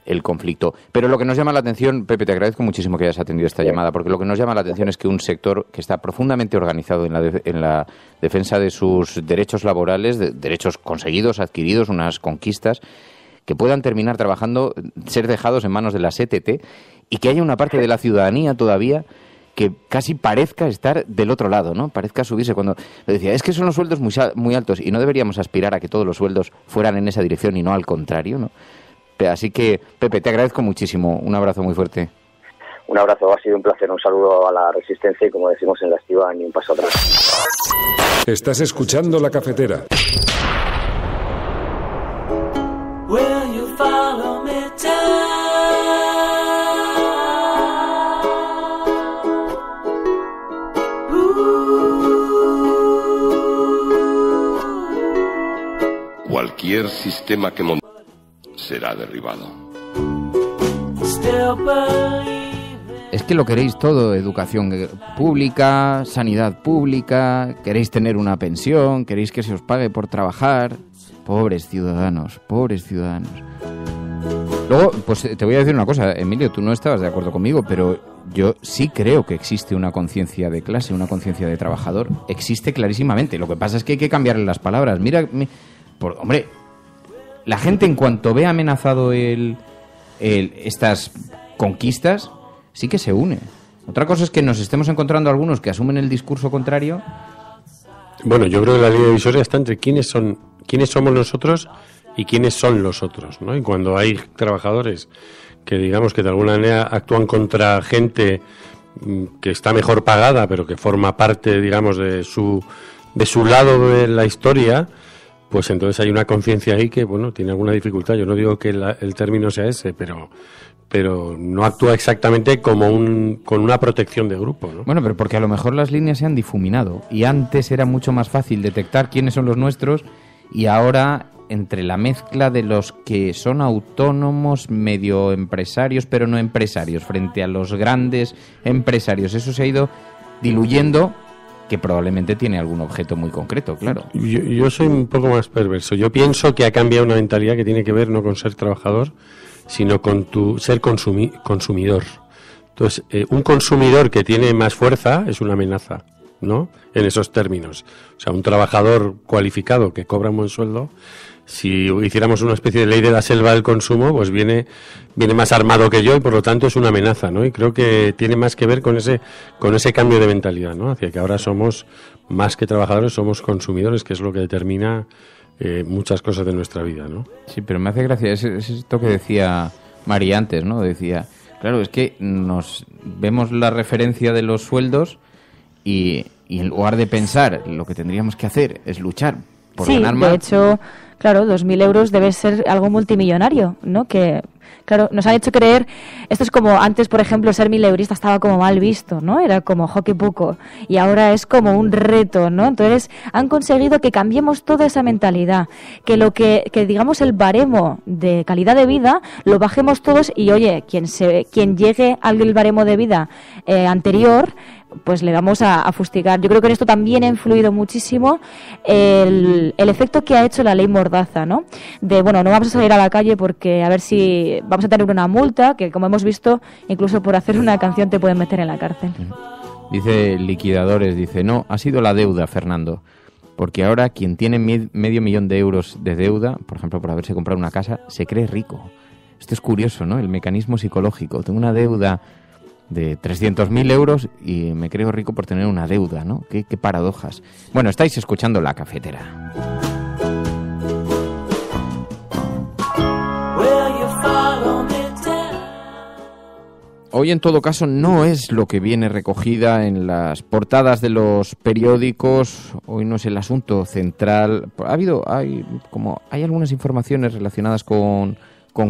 el conflicto. Pero lo que nos llama la atención, Pepe, te agradezco muchísimo que hayas atendido esta llamada, porque lo que nos llama la atención es que un sector que está profundamente organizado en la defensa de sus derechos laborales, de derechos conseguidos, adquiridos, unas conquistas, que puedan terminar trabajando, ser dejados en manos de la STT, y que haya una parte de la ciudadanía todavía que casi parezca estar del otro lado, ¿no? Parezca subirse. Cuando le decía, es que son los sueldos muy altos y no deberíamos aspirar a que todos los sueldos fueran en esa dirección y no al contrario, ¿no? Así que, Pepe, te agradezco muchísimo. Un abrazo muy fuerte. Un abrazo, ha sido un placer. Un saludo a la Resistencia y, como decimos en la estiba, ni un paso atrás. Estás escuchando La Cafetera. Will you follow me down sistema que montó será derribado. Es que lo queréis todo, educación pública, sanidad pública, queréis tener una pensión, queréis que se os pague por trabajar. Pobres ciudadanos, pobres ciudadanos. Luego, pues te voy a decir una cosa, Emilio, tú no estabas de acuerdo conmigo, pero yo sí creo que existe una conciencia de clase, una conciencia de trabajador. Existe clarísimamente. Lo que pasa es que hay que cambiarle las palabras. Mira, hombre, la gente en cuanto ve amenazado estas conquistas, sí que se une. Otra cosa es que nos estemos encontrando algunos que asumen el discurso contrario. Bueno, yo creo que la línea divisoria está entre quiénes somos nosotros y quiénes son los otros, ¿no? Y cuando hay trabajadores que digamos que de alguna manera actúan contra gente que está mejor pagada, pero que forma parte, digamos, de su lado de la historia, pues entonces hay una conciencia ahí que, bueno, tiene alguna dificultad. Yo no digo que el término sea ese, pero no actúa exactamente con una protección de grupo, ¿no? Bueno, pero porque a lo mejor las líneas se han difuminado y antes era mucho más fácil detectar quiénes son los nuestros y ahora, entre la mezcla de los que son autónomos, medio empresarios, pero no empresarios, frente a los grandes empresarios, eso se ha ido diluyendo, que probablemente tiene algún objeto muy concreto, claro. Yo soy un poco más perverso. Yo pienso que ha cambiado una mentalidad que tiene que ver no con ser trabajador, sino con ser consumidor. Entonces, un consumidor que tiene más fuerza es una amenaza, ¿no? En esos términos. O sea, un trabajador cualificado que cobra un buen sueldo, si hiciéramos una especie de ley de la selva del consumo, pues viene más armado que yo y por lo tanto es una amenaza, ¿no? Y creo que tiene más que ver con ese cambio de mentalidad, ¿no? Hacia que ahora somos más que trabajadores, somos consumidores, que es lo que determina muchas cosas de nuestra vida, ¿no? Sí, pero me hace gracia es esto que decía María antes, ¿no? Decía, claro, es que nos vemos la referencia de los sueldos y en lugar de pensar lo que tendríamos que hacer es luchar por ganar más. De hecho, claro, 2.000 euros debe ser algo multimillonario, ¿no? Que, claro, nos han hecho creer, esto es como antes, por ejemplo, ser 1.000eurista estaba como mal visto, ¿no? Era como joque poco, y ahora es como un reto, ¿no? Entonces han conseguido que cambiemos toda esa mentalidad, que digamos el baremo de calidad de vida lo bajemos todos y, oye, quien llegue al baremo de vida anterior, pues le vamos a fustigar. Yo creo que en esto también ha influido muchísimo el efecto que ha hecho la ley Mordaza, ¿no? De, bueno, no vamos a salir a la calle porque a ver si vamos a tener una multa, que como hemos visto, incluso por hacer una canción te pueden meter en la cárcel. Dice Liquidadores, dice, no, ha sido la deuda, Fernando, porque ahora quien tiene medio millón de euros de deuda, por ejemplo, por haberse comprado una casa, se cree rico. Esto es curioso, ¿no? El mecanismo psicológico. Tengo una deuda de 300.000 euros y me creo rico por tener una deuda, ¿no? Qué paradojas. Bueno, estáis escuchando La Cafetera. Hoy, en todo caso, no es lo que viene recogida en las portadas de los periódicos. Hoy no es el asunto central. Hay algunas informaciones relacionadas con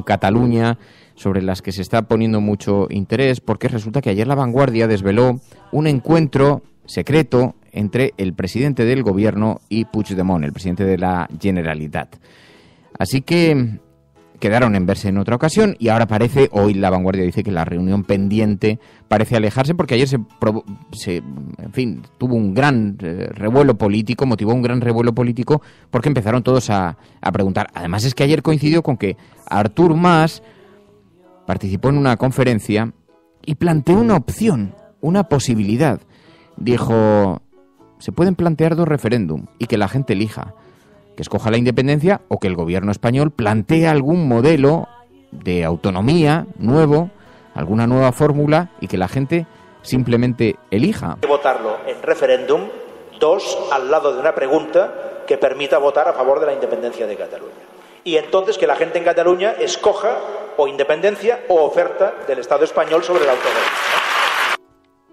Cataluña, sobre las que se está poniendo mucho interés, porque resulta que ayer La Vanguardia desveló un encuentro secreto entre el presidente del gobierno y Puigdemont, el presidente de la Generalitat. Así que quedaron en verse en otra ocasión y ahora hoy La Vanguardia dice que la reunión pendiente parece alejarse porque ayer tuvo un gran revuelo político, motivó un gran revuelo político porque empezaron todos a preguntar. Además es que ayer coincidió con que Artur Mas participó en una conferencia y planteó una opción, una posibilidad. Dijo, se pueden plantear 2 referéndum y que la gente elija, que escoja la independencia o que el gobierno español plantee algún modelo de autonomía nuevo, alguna nueva fórmula y que la gente simplemente elija. Hay que votarlo en referéndum, 2 al lado de una pregunta que permita votar a favor de la independencia de Cataluña. Y entonces que la gente en Cataluña escoja o independencia o oferta del Estado español sobre la autonomía,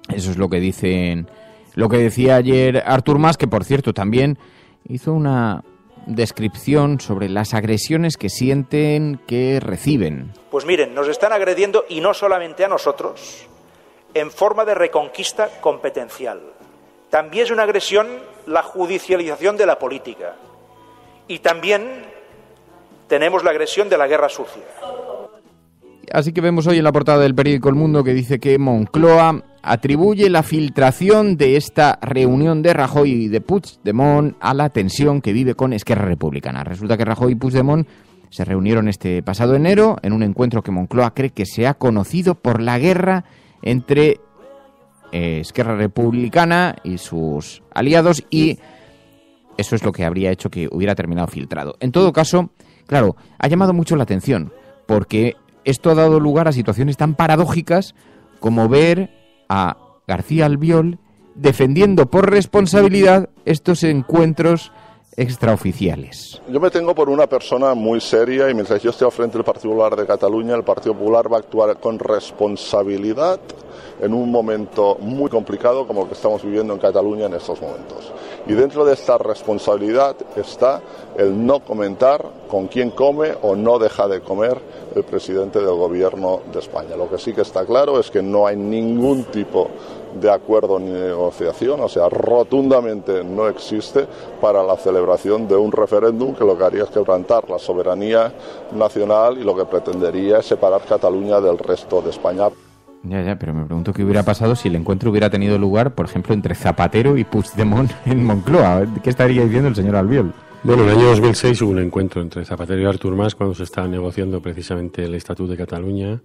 ¿no? Eso es lo que decía ayer Artur Mas, que por cierto también hizo una descripción sobre las agresiones que sienten que reciben. Pues miren, nos están agrediendo y no solamente a nosotros, en forma de reconquista competencial. También es una agresión la judicialización de la política y también Tenemos la agresión de la guerra sucia. Así que vemos hoy en la portada del periódico El Mundo que dice que Moncloa atribuye la filtración de esta reunión de Rajoy y de Puigdemont a la tensión que vive con Esquerra Republicana. Resulta que Rajoy y Puigdemont se reunieron este pasado enero en un encuentro que Moncloa cree que se ha conocido por la guerra entre Esquerra Republicana y sus aliados, y eso es lo que habría hecho que hubiera terminado filtrado. En todo caso, claro, ha llamado mucho la atención porque esto ha dado lugar a situaciones tan paradójicas como ver a García Albiol defendiendo por responsabilidad estos encuentros extraoficiales. Yo me tengo por una persona muy seria y mientras yo esté al frente del Partido Popular de Cataluña, el Partido Popular va a actuar con responsabilidad en un momento muy complicado como el que estamos viviendo en Cataluña en estos momentos. Y dentro de esta responsabilidad está el no comentar con quién come o no deja de comer el presidente del Gobierno de España. Lo que sí que está claro es que no hay ningún tipo de acuerdo ni negociación, o sea, rotundamente no existe para la celebración de un referéndum que lo que haría es quebrantar la soberanía nacional y lo que pretendería es separar Cataluña del resto de España. Ya, pero me pregunto qué hubiera pasado si el encuentro hubiera tenido lugar, por ejemplo, entre Zapatero y Puigdemont en Moncloa. ¿Qué estaría diciendo el señor Albiol? Bueno, en el año 2006 hubo un encuentro entre Zapatero y Artur Mas cuando se estaba negociando precisamente el Estatut de Cataluña,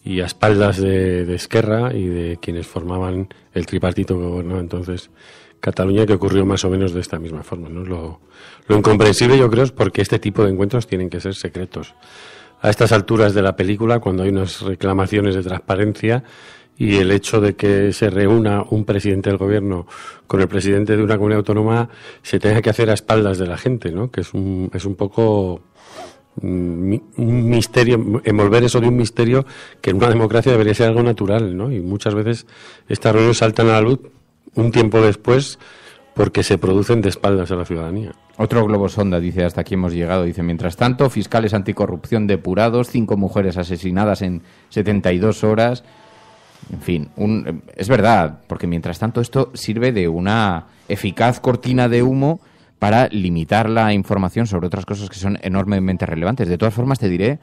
y a espaldas de Esquerra y de quienes formaban el tripartito que gobernaba entonces Cataluña, que ocurrió más o menos de esta misma forma, ¿no? Lo incomprensible, yo creo, es porque este tipo de encuentros tienen que ser secretos. A estas alturas de la película, cuando hay unas reclamaciones de transparencia y el hecho de que se reúna un presidente del gobierno con el presidente de una comunidad autónoma se tenga que hacer a espaldas de la gente, ¿no? Que es un poco un misterio, envolver eso de un misterio que en una democracia debería ser algo natural, ¿no? Y muchas veces estas reuniones saltan a la luz un tiempo después porque se producen de espaldas a la ciudadanía. Otro globo sonda, dice, hasta aquí hemos llegado. Dice, mientras tanto, fiscales anticorrupción depurados, 5 mujeres asesinadas en 72 horas. En fin, es verdad, porque mientras tanto esto sirve de una eficaz cortina de humo para limitar la información sobre otras cosas que son enormemente relevantes. De todas formas, te diré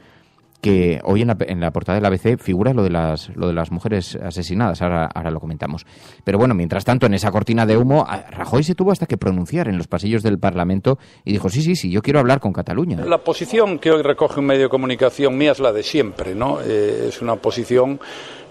que hoy en la portada del ABC figura lo de las mujeres asesinadas, ahora lo comentamos. Pero bueno, mientras tanto, en esa cortina de humo, Rajoy se tuvo hasta que pronunciar en los pasillos del Parlamento y dijo, sí, yo quiero hablar con Cataluña. La posición que hoy recoge un medio de comunicación mía es la de siempre, ¿no? Es una posición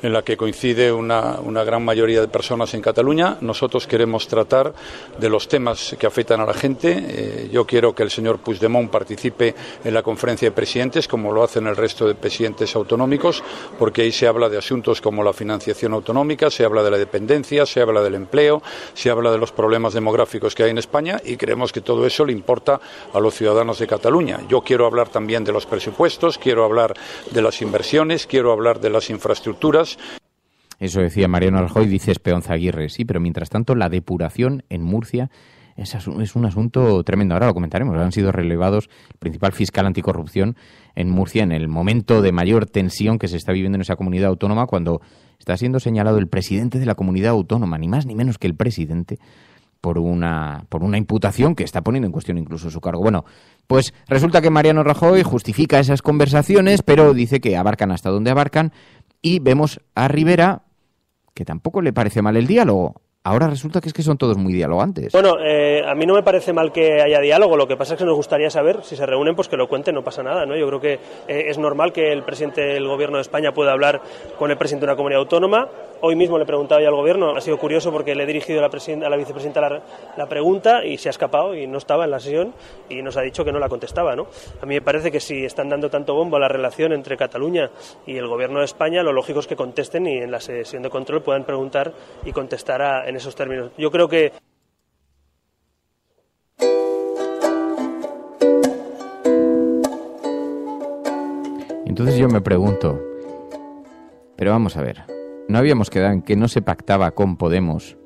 en la que coincide una gran mayoría de personas en Cataluña. Nosotros queremos tratar de los temas que afectan a la gente. Yo quiero que el señor Puigdemont participe en la conferencia de presidentes, como lo hacen el resto de presidentes autonómicos, porque ahí se habla de asuntos como la financiación autonómica, se habla de la dependencia, se habla del empleo, se habla de los problemas demográficos que hay en España, y creemos que todo eso le importa a los ciudadanos de Cataluña. Yo quiero hablar también de los presupuestos, quiero hablar de las inversiones, quiero hablar de las infraestructuras. Eso decía Mariano Rajoy, dice Espeonza Aguirre. Sí, pero mientras tanto la depuración en Murcia es un asunto tremendo. Ahora lo comentaremos. Han sido relevados el principal fiscal anticorrupción en Murcia en el momento de mayor tensión que se está viviendo en esa comunidad autónoma, cuando está siendo señalado el presidente de la comunidad autónoma, ni más ni menos que el presidente, por una imputación que está poniendo en cuestión incluso su cargo. Bueno, pues resulta que Mariano Rajoy justifica esas conversaciones, pero dice que abarcan hasta donde abarcan, y vemos a Rivera que tampoco le parece mal el diálogo. Ahora resulta que es que son todos muy dialogantes. Bueno, a mí no me parece mal que haya diálogo. Lo que pasa es que nos gustaría saber, si se reúnen, pues que lo cuenten, no pasa nada, ¿no? Yo creo que es normal que el presidente del Gobierno de España pueda hablar con el presidente de una comunidad autónoma. Hoy mismo le he preguntado ya al Gobierno, ha sido curioso porque le he dirigido a la vicepresidenta la pregunta y se ha escapado y no estaba en la sesión y nos ha dicho que no la contestaba, ¿no? A mí me parece que si están dando tanto bombo a la relación entre Cataluña y el Gobierno de España, lo lógico es que contesten y en la sesión de control puedan preguntar y contestar en esos términos. Yo creo que entonces yo me pregunto, pero vamos a ver, ¿no habíamos quedado en que no se pactaba con Podemos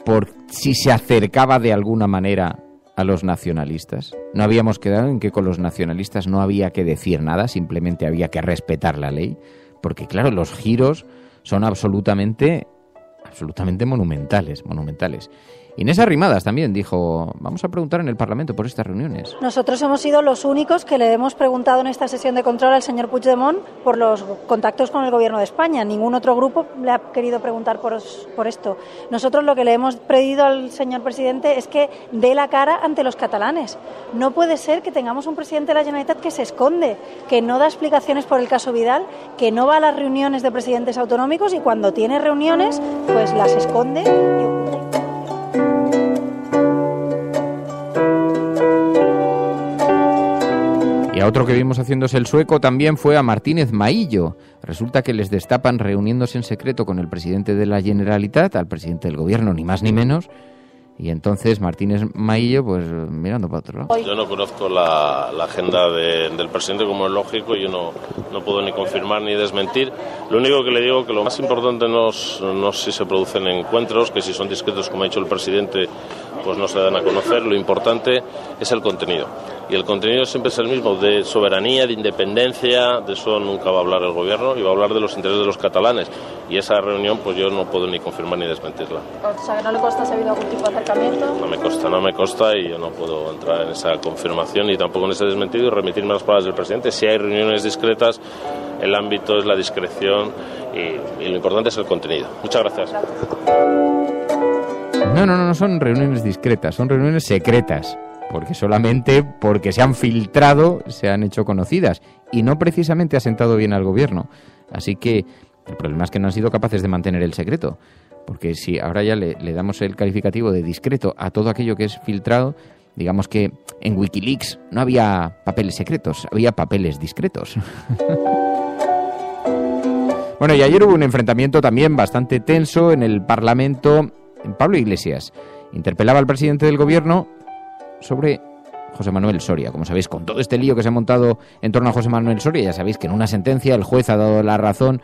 por si se acercaba de alguna manera a los nacionalistas? ¿No habíamos quedado en que con los nacionalistas no había que decir nada, simplemente había que respetar la ley? Porque claro, los giros son absolutamente monumentales. Inés Arrimadas también dijo, vamos a preguntar en el Parlamento por estas reuniones. Nosotros hemos sido los únicos que le hemos preguntado en esta sesión de control al señor Puigdemont por los contactos con el Gobierno de España. Ningún otro grupo le ha querido preguntar por esto. Nosotros lo que le hemos pedido al señor presidente es que dé la cara ante los catalanes. No puede ser que tengamos un presidente de la Generalitat que se esconde, que no da explicaciones por el caso Vidal, que no va a las reuniones de presidentes autonómicos y cuando tiene reuniones, pues las esconde. Y a otro que vimos haciéndose el sueco también fue a Martínez Maillo. Resulta que les destapan reuniéndose en secreto con el presidente de la Generalitat, al presidente del gobierno, ni más ni menos. Y entonces Martínez Maillo, pues mirando para otro lado. Yo no conozco la agenda del presidente, como es lógico, yo no puedo ni confirmar ni desmentir. Lo único que le digo que lo más importante no es si se producen encuentros, que si son discretos, como ha dicho el presidente, pues no se dan a conocer. Lo importante es el contenido. Y el contenido siempre es el mismo, de soberanía, de independencia, de eso nunca va a hablar el gobierno y va a hablar de los intereses de los catalanes. Y esa reunión pues yo no puedo ni confirmar ni desmentirla. O sea, ¿no le consta si ha habido algún tipo de acercamiento? No me consta y yo no puedo entrar en esa confirmación ni tampoco en ese desmentido y remitirme a las palabras del presidente. Si hay reuniones discretas, el ámbito es la discreción y lo importante es el contenido. Muchas gracias. No son reuniones discretas, son reuniones secretas. Porque solamente porque se han filtrado, se han hecho conocidas y no precisamente ha sentado bien al gobierno. Así que el problema es que no han sido capaces de mantener el secreto. Porque si ahora ya le damos el calificativo de discreto a todo aquello que es filtrado, digamos que en Wikileaks no había papeles secretos, había papeles discretos. Bueno, y ayer hubo un enfrentamiento también bastante tenso en el Parlamento. Pablo Iglesias interpelaba al presidente del gobierno sobre José Manuel Soria. Como sabéis, con todo este lío que se ha montado en torno a José Manuel Soria, ya sabéis que en una sentencia el juez ha dado la razón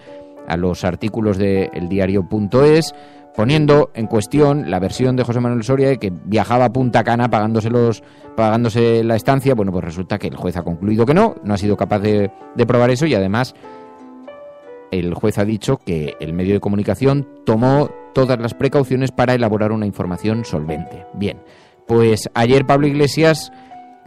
a los artículos de eldiario.es, poniendo en cuestión la versión de José Manuel Soria de que viajaba a Punta Cana pagándose la estancia. Bueno, pues resulta que el juez ha concluido que no ha sido capaz de probar eso y además el juez ha dicho que el medio de comunicación tomó todas las precauciones para elaborar una información solvente. Bien. Pues ayer Pablo Iglesias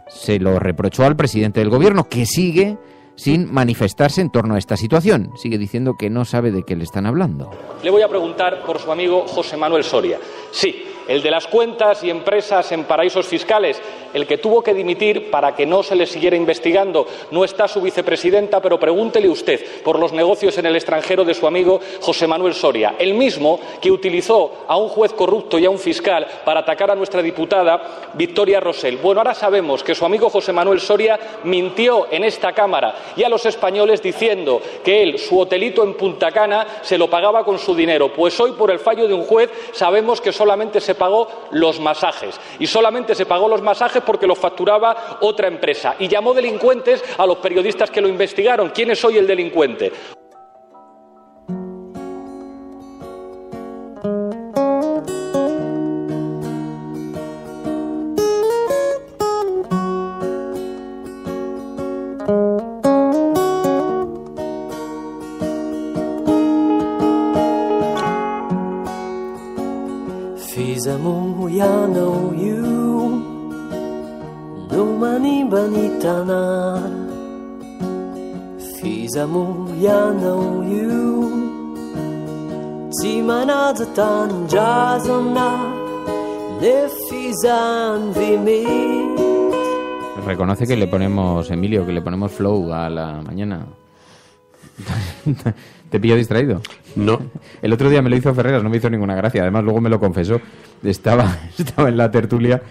se lo reprochó al presidente del gobierno, que sigue sin manifestarse en torno a esta situación. Sigue diciendo que no sabe de qué le están hablando. Le voy a preguntar por su amigo José Manuel Soria. Sí, el de las cuentas y empresas en paraísos fiscales, el que tuvo que dimitir para que no se le siguiera investigando. No está su vicepresidenta, pero pregúntele usted por los negocios en el extranjero de su amigo José Manuel Soria, el mismo que utilizó a un juez corrupto y a un fiscal para atacar a nuestra diputada Victoria Rosell. Bueno, ahora sabemos que su amigo José Manuel Soria mintió en esta Cámara y a los españoles diciendo que él, su hotelito en Punta Cana, se lo pagaba con su dinero. Pues hoy, por el fallo de un juez, sabemos que solamente se pagó los masajes. Y solamente se pagó los masajes porque los facturaba otra empresa. Y llamó delincuentes a los periodistas que lo investigaron. ¿Quién es hoy el delincuente? Reconoce que le ponemos, Emilio, que le ponemos flow a la mañana. ¿Te pillo distraído? No. El otro día me lo hizo Ferreras, no me hizo ninguna gracia. Además, luego me lo confesó. Estaba en la tertulia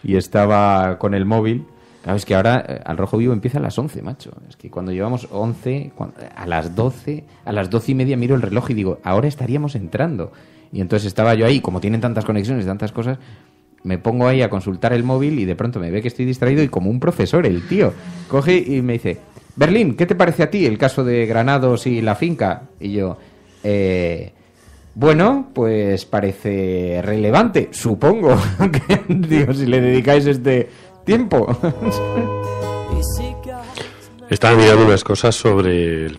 y estaba con el móvil. Claro, es que ahora Al Rojo Vivo empieza a las 11, macho. Es que cuando llevamos 11, a las 12 y media miro el reloj y digo, ahora estaríamos entrando. Y entonces estaba yo ahí, como tienen tantas conexiones, tantas cosas, me pongo ahí a consultar el móvil y de pronto me ve que estoy distraído y como un profesor el tío coge y me dice, Berlín, ¿qué te parece a ti el caso de Granados y la finca? Y yo, bueno, pues parece relevante, supongo. Digo, si le dedicáis este tiempo. Estaba mirando unas cosas sobre el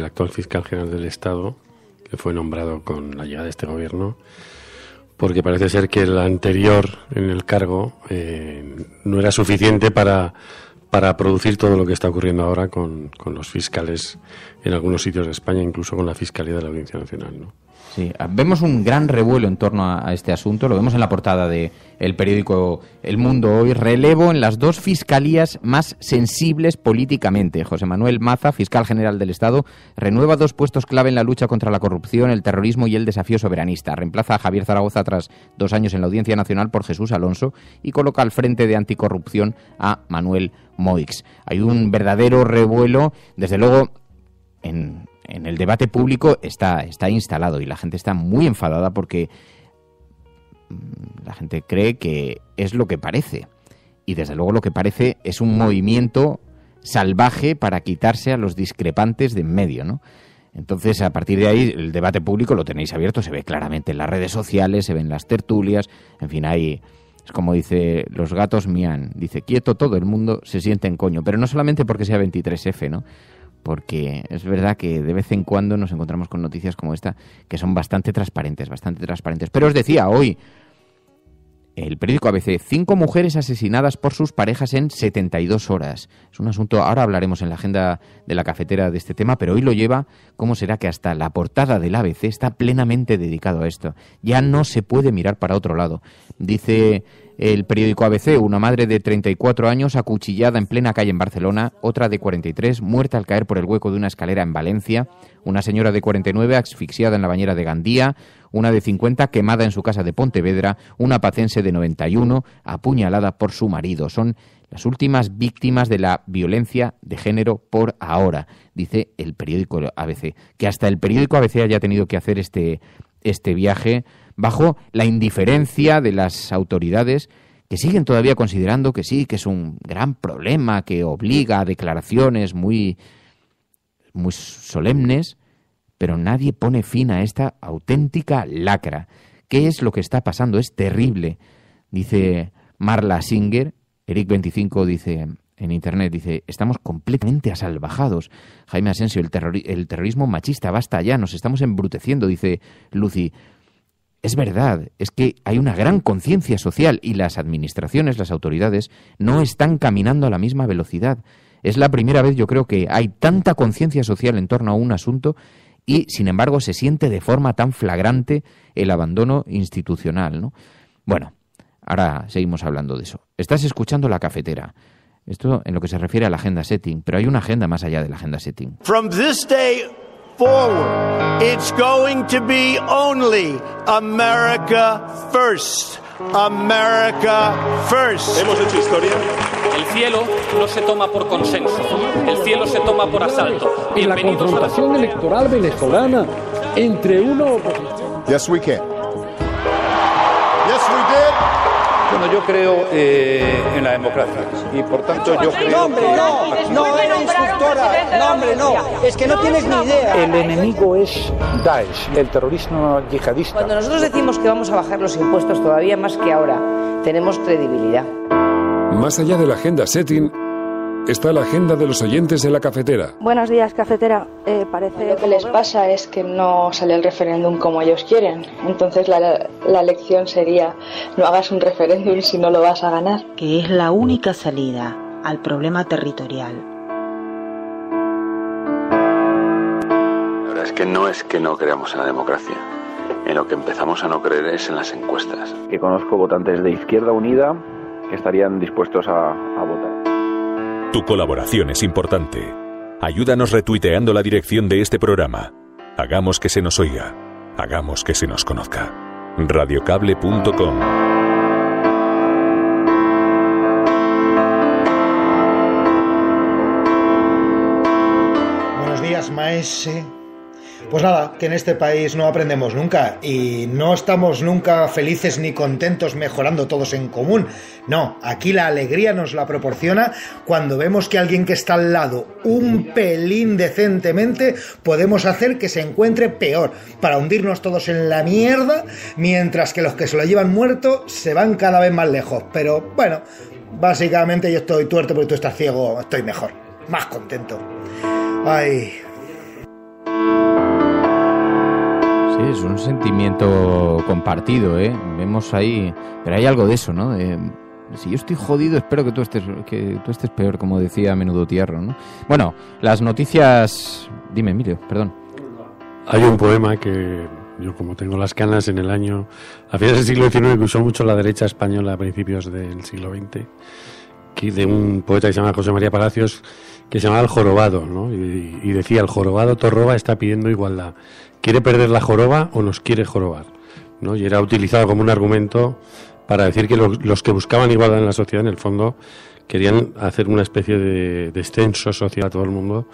actual fiscal general del Estado, que fue nombrado con la llegada de este gobierno, porque parece ser que el anterior en el cargo no era suficiente para producir todo lo que está ocurriendo ahora con los fiscales en algunos sitios de España, incluso con la Fiscalía de la Audiencia Nacional, ¿no? Sí, vemos un gran revuelo en torno a este asunto, lo vemos en la portada del periódico El Mundo hoy, relevo en las dos fiscalías más sensibles políticamente. José Manuel Maza, fiscal general del Estado, renueva 2 puestos clave en la lucha contra la corrupción, el terrorismo y el desafío soberanista. Reemplaza a Javier Zaragoza tras 2 años en la Audiencia Nacional por Jesús Alonso y coloca al frente de anticorrupción a Manuel Moix. Hay un verdadero revuelo, desde luego, en el debate público está instalado y la gente está muy enfadada porque la gente cree que es lo que parece. Y desde luego lo que parece es un movimiento salvaje para quitarse a los discrepantes de en medio, ¿no? Entonces, a partir de ahí, el debate público lo tenéis abierto, se ve claramente en las redes sociales, se ve en las tertulias, en fin, hay... Es como dice, los gatos mian, dice, quieto todo el mundo, se siente en coño, pero no solamente porque sea 23F, ¿no? Porque es verdad que de vez en cuando nos encontramos con noticias como esta que son bastante transparentes. Pero os decía hoy, el periódico ABC, 5 mujeres asesinadas por sus parejas en 72 horas. Es un asunto, ahora hablaremos en la agenda de la cafetera de este tema, pero hoy lo lleva, ¿cómo será que hasta la portada del ABC está plenamente dedicado a esto? Ya no se puede mirar para otro lado. Dice el periódico ABC, una madre de 34 años acuchillada en plena calle en Barcelona, otra de 43 muerta al caer por el hueco de una escalera en Valencia, una señora de 49 asfixiada en la bañera de Gandía, una de 50 quemada en su casa de Pontevedra, una pacense de 91 apuñalada por su marido. Son las últimas víctimas de la violencia de género por ahora, dice el periódico ABC. Que hasta el periódico ABC haya tenido que hacer este viaje bajo la indiferencia de las autoridades, que siguen todavía considerando que sí, que es un gran problema, que obliga a declaraciones muy solemnes, pero nadie pone fin a esta auténtica lacra. ¿Qué es lo que está pasando? Es terrible. Dice Marla Singer, Eric25 dice en internet, dice, estamos completamente asalvajados. Jaime Asensio, el terrorismo machista, basta ya, nos estamos embruteciendo, dice Lucy. Es verdad, es que hay una gran conciencia social y las administraciones, las autoridades, no están caminando a la misma velocidad. Es la primera vez, yo creo, que hay tanta conciencia social en torno a un asunto y, sin embargo, se siente de forma tan flagrante el abandono institucional, ¿no? Bueno, ahora seguimos hablando de eso. Estás escuchando La Cafetera. Esto en lo que se refiere a la agenda setting, pero hay una agenda más allá de la agenda setting. From this day forward, it's going to be only America first. America first. Hemos hecho historia. El cielo no se toma por consenso, el cielo se toma por asalto. En la confrontación electoral venezolana entre uno... Yes, we can. Yes, we did. Bueno, yo creo en la democracia y por tanto yo creo... No, hombre, no era instructora, no, hombre, no, es que no tienes ni idea. El enemigo es Daesh, el terrorismo yihadista. Cuando nosotros decimos que vamos a bajar los impuestos todavía más que ahora, tenemos credibilidad. Más allá de la agenda setting, está la agenda de los oyentes de La Cafetera. Buenos días, cafetera. Parece lo que les pasa es que no sale el referéndum como ellos quieren. Entonces la lección sería: no hagas un referéndum si no lo vas a ganar. Que es la única salida al problema territorial. La verdad es que no creamos en la democracia. En lo que empezamos a no creer es en las encuestas. Que conozco votantes de Izquierda Unida que estarían dispuestos a votar. Tu colaboración es importante. Ayúdanos retuiteando la dirección de este programa. Hagamos que se nos oiga. Hagamos que se nos conozca. Radiocable.com. Buenos días, maese. Pues nada, que en este país no aprendemos nunca y no estamos nunca felices ni contentos mejorando todos en común. No, aquí la alegría nos la proporciona cuando vemos que alguien que está al lado un pelín decentemente podemos hacer que se encuentre peor para hundirnos todos en la mierda, mientras que los que se lo llevan muerto se van cada vez más lejos. Pero bueno, básicamente yo estoy tuerto porque tú estás ciego, estoy mejor, más contento. Ay... es un sentimiento compartido, vemos ahí, pero hay algo de eso, ¿no? Si yo estoy jodido, espero que tú estés peor, como decía Menudo Tierro, ¿no? Bueno, las noticias... Dime, Emilio, perdón. Hay un poema que yo, como tengo las canas en el año... A finales del siglo XIX, que usó mucho la derecha española a principios del siglo XX, que de un poeta que se llama José María Palacios, que se llamaba El Jorobado, ¿no? Y decía: el jorobado Torroba está pidiendo igualdad. ¿Quiere perder la joroba o nos quiere jorobar? ¿No? Y era utilizado como un argumento para decir que los que buscaban igualdad en la sociedad, en el fondo, querían hacer una especie de descenso social a todo el mundo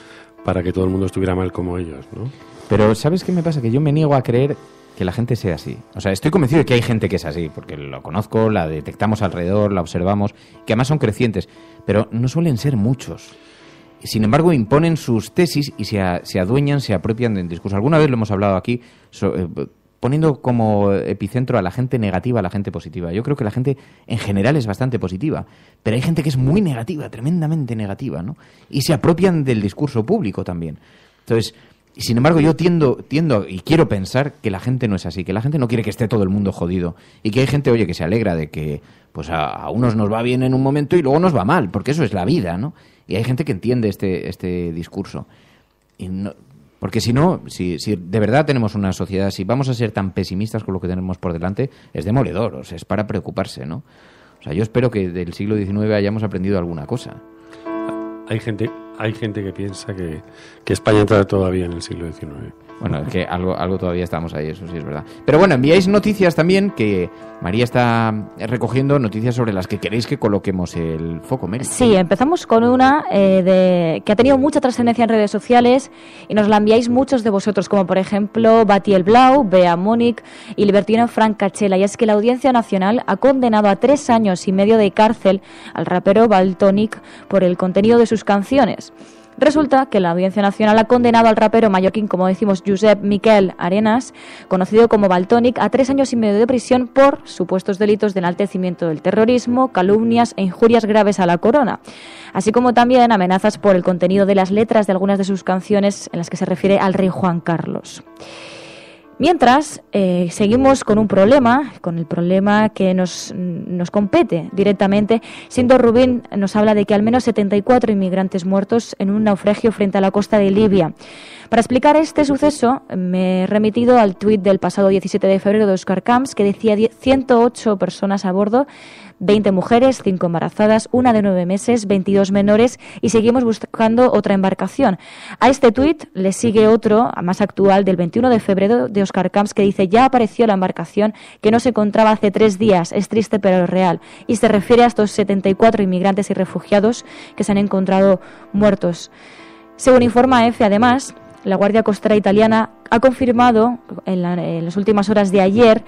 para que todo el mundo estuviera mal como ellos, ¿no? Pero ¿sabes qué me pasa? Que yo me niego a creer que la gente sea así. O sea, estoy convencido de que hay gente que es así, porque lo conozco, la detectamos alrededor, la observamos, que además son crecientes, pero no suelen ser muchos. Sin embargo, imponen sus tesis y se adueñan, se apropian del discurso. Alguna vez lo hemos hablado aquí, poniendo como epicentro a la gente negativa, a la gente positiva. Yo creo que la gente en general es bastante positiva, pero hay gente que es muy negativa, tremendamente negativa, ¿no? Y se apropian del discurso público también. Entonces, sin embargo, yo tiendo y quiero pensar que la gente no es así, que la gente no quiere que esté todo el mundo jodido y que hay gente, oye, que se alegra de que pues a unos nos va bien en un momento y luego nos va mal, porque eso es la vida, ¿no? Y hay gente que entiende este discurso. Y no, porque si no, si de verdad tenemos una sociedad, si vamos a ser tan pesimistas con lo que tenemos por delante, es demoledor, o sea, es para preocuparse, ¿no? O sea, yo espero que del siglo XIX hayamos aprendido alguna cosa. Hay gente que piensa que España entra todavía en el siglo XIX. Bueno, es que algo todavía estamos ahí, eso sí es verdad. Pero bueno, enviáis noticias también, que María está recogiendo noticias sobre las que queréis que coloquemos el foco, Mary. Sí, empezamos con una que ha tenido mucha trascendencia en redes sociales y nos la enviáis muchos de vosotros, como por ejemplo Batiel Blau, Bea Mónic y Libertino Frank Cachela. Y es que la Audiencia Nacional ha condenado a 3 años y medio de cárcel al rapero Valtònyc por el contenido de sus canciones. Resulta que la Audiencia Nacional ha condenado al rapero mallorquín, como decimos, Josep Miquel Arenas, conocido como Valtònyc, a 3 años y medio de prisión por supuestos delitos de enaltecimiento del terrorismo, calumnias e injurias graves a la corona, así como también amenazas por el contenido de las letras de algunas de sus canciones en las que se refiere al rey Juan Carlos. Mientras, seguimos con un problema, con el problema que nos compete directamente. Sindo Rubín nos habla de que al menos 74 inmigrantes muertos en un naufragio frente a la costa de Libia. Para explicar este suceso, me he remitido al tuit del pasado 17 de febrero de Óscar Camps, que decía 108 personas a bordo, 20 mujeres, 5 embarazadas, una de 9 meses, 22 menores, y seguimos buscando otra embarcación. A este tuit le sigue otro, más actual, del 21 de febrero de Óscar Camps, que dice: ya apareció la embarcación que no se encontraba hace 3 días, es triste pero real, y se refiere a estos 74 inmigrantes y refugiados que se han encontrado muertos. Según informa EFE, además, la Guardia Costera italiana ha confirmado en las últimas horas de ayer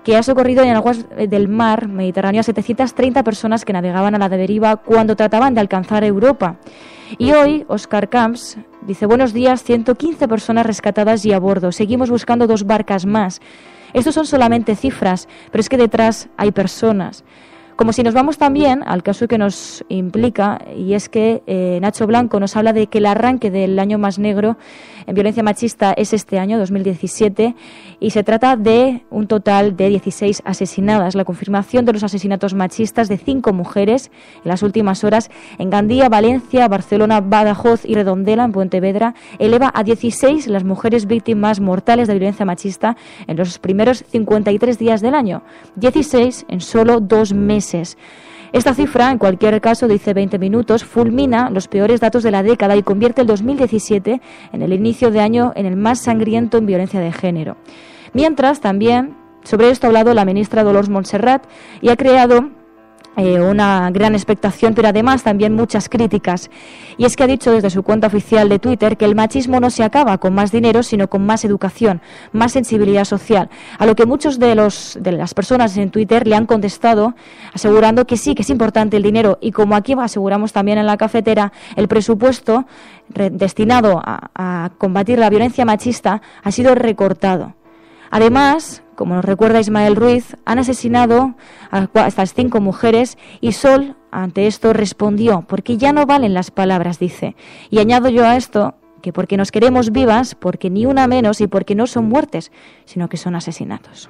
que ha socorrido en aguas del mar Mediterráneo a 730 personas que navegaban a la deriva cuando trataban de alcanzar Europa. Y hoy, Óscar Camps dice: buenos días, 115 personas rescatadas y a bordo. Seguimos buscando 2 barcas más. Estos son solamente cifras, pero es que detrás hay personas. Como si nos vamos también al caso que nos implica, y es que Nacho Blanco nos habla de que el arranque del año más negro en violencia machista es este año, 2017, y se trata de un total de 16 asesinadas. La confirmación de los asesinatos machistas de 5 mujeres en las últimas horas en Gandía, Valencia, Barcelona, Badajoz y Redondela, en Pontevedra, eleva a 16 las mujeres víctimas mortales de violencia machista en los primeros 53 días del año. 16 en solo 2 meses. Esta cifra, en cualquier caso, dice 20 minutos, fulmina los peores datos de la década y convierte el 2017 en el inicio de año en el más sangriento en violencia de género. Mientras, también, sobre esto ha hablado la ministra Dolors Montserrat y ha creado una gran expectación, pero además también muchas críticas. Y es que ha dicho desde su cuenta oficial de Twitter que el machismo no se acaba con más dinero, sino con más educación, más sensibilidad social. A lo que muchos de las personas en Twitter le han contestado asegurando que sí, que es importante el dinero. Y como aquí aseguramos también en la cafetera, el presupuesto destinado a combatir la violencia machista ha sido recortado. Además, como nos recuerda Ismael Ruiz, han asesinado a estas 5 mujeres y Sol, ante esto, respondió: porque ya no valen las palabras, dice. Y añado yo a esto que porque nos queremos vivas, porque ni una menos y porque no son muertes, sino que son asesinatos.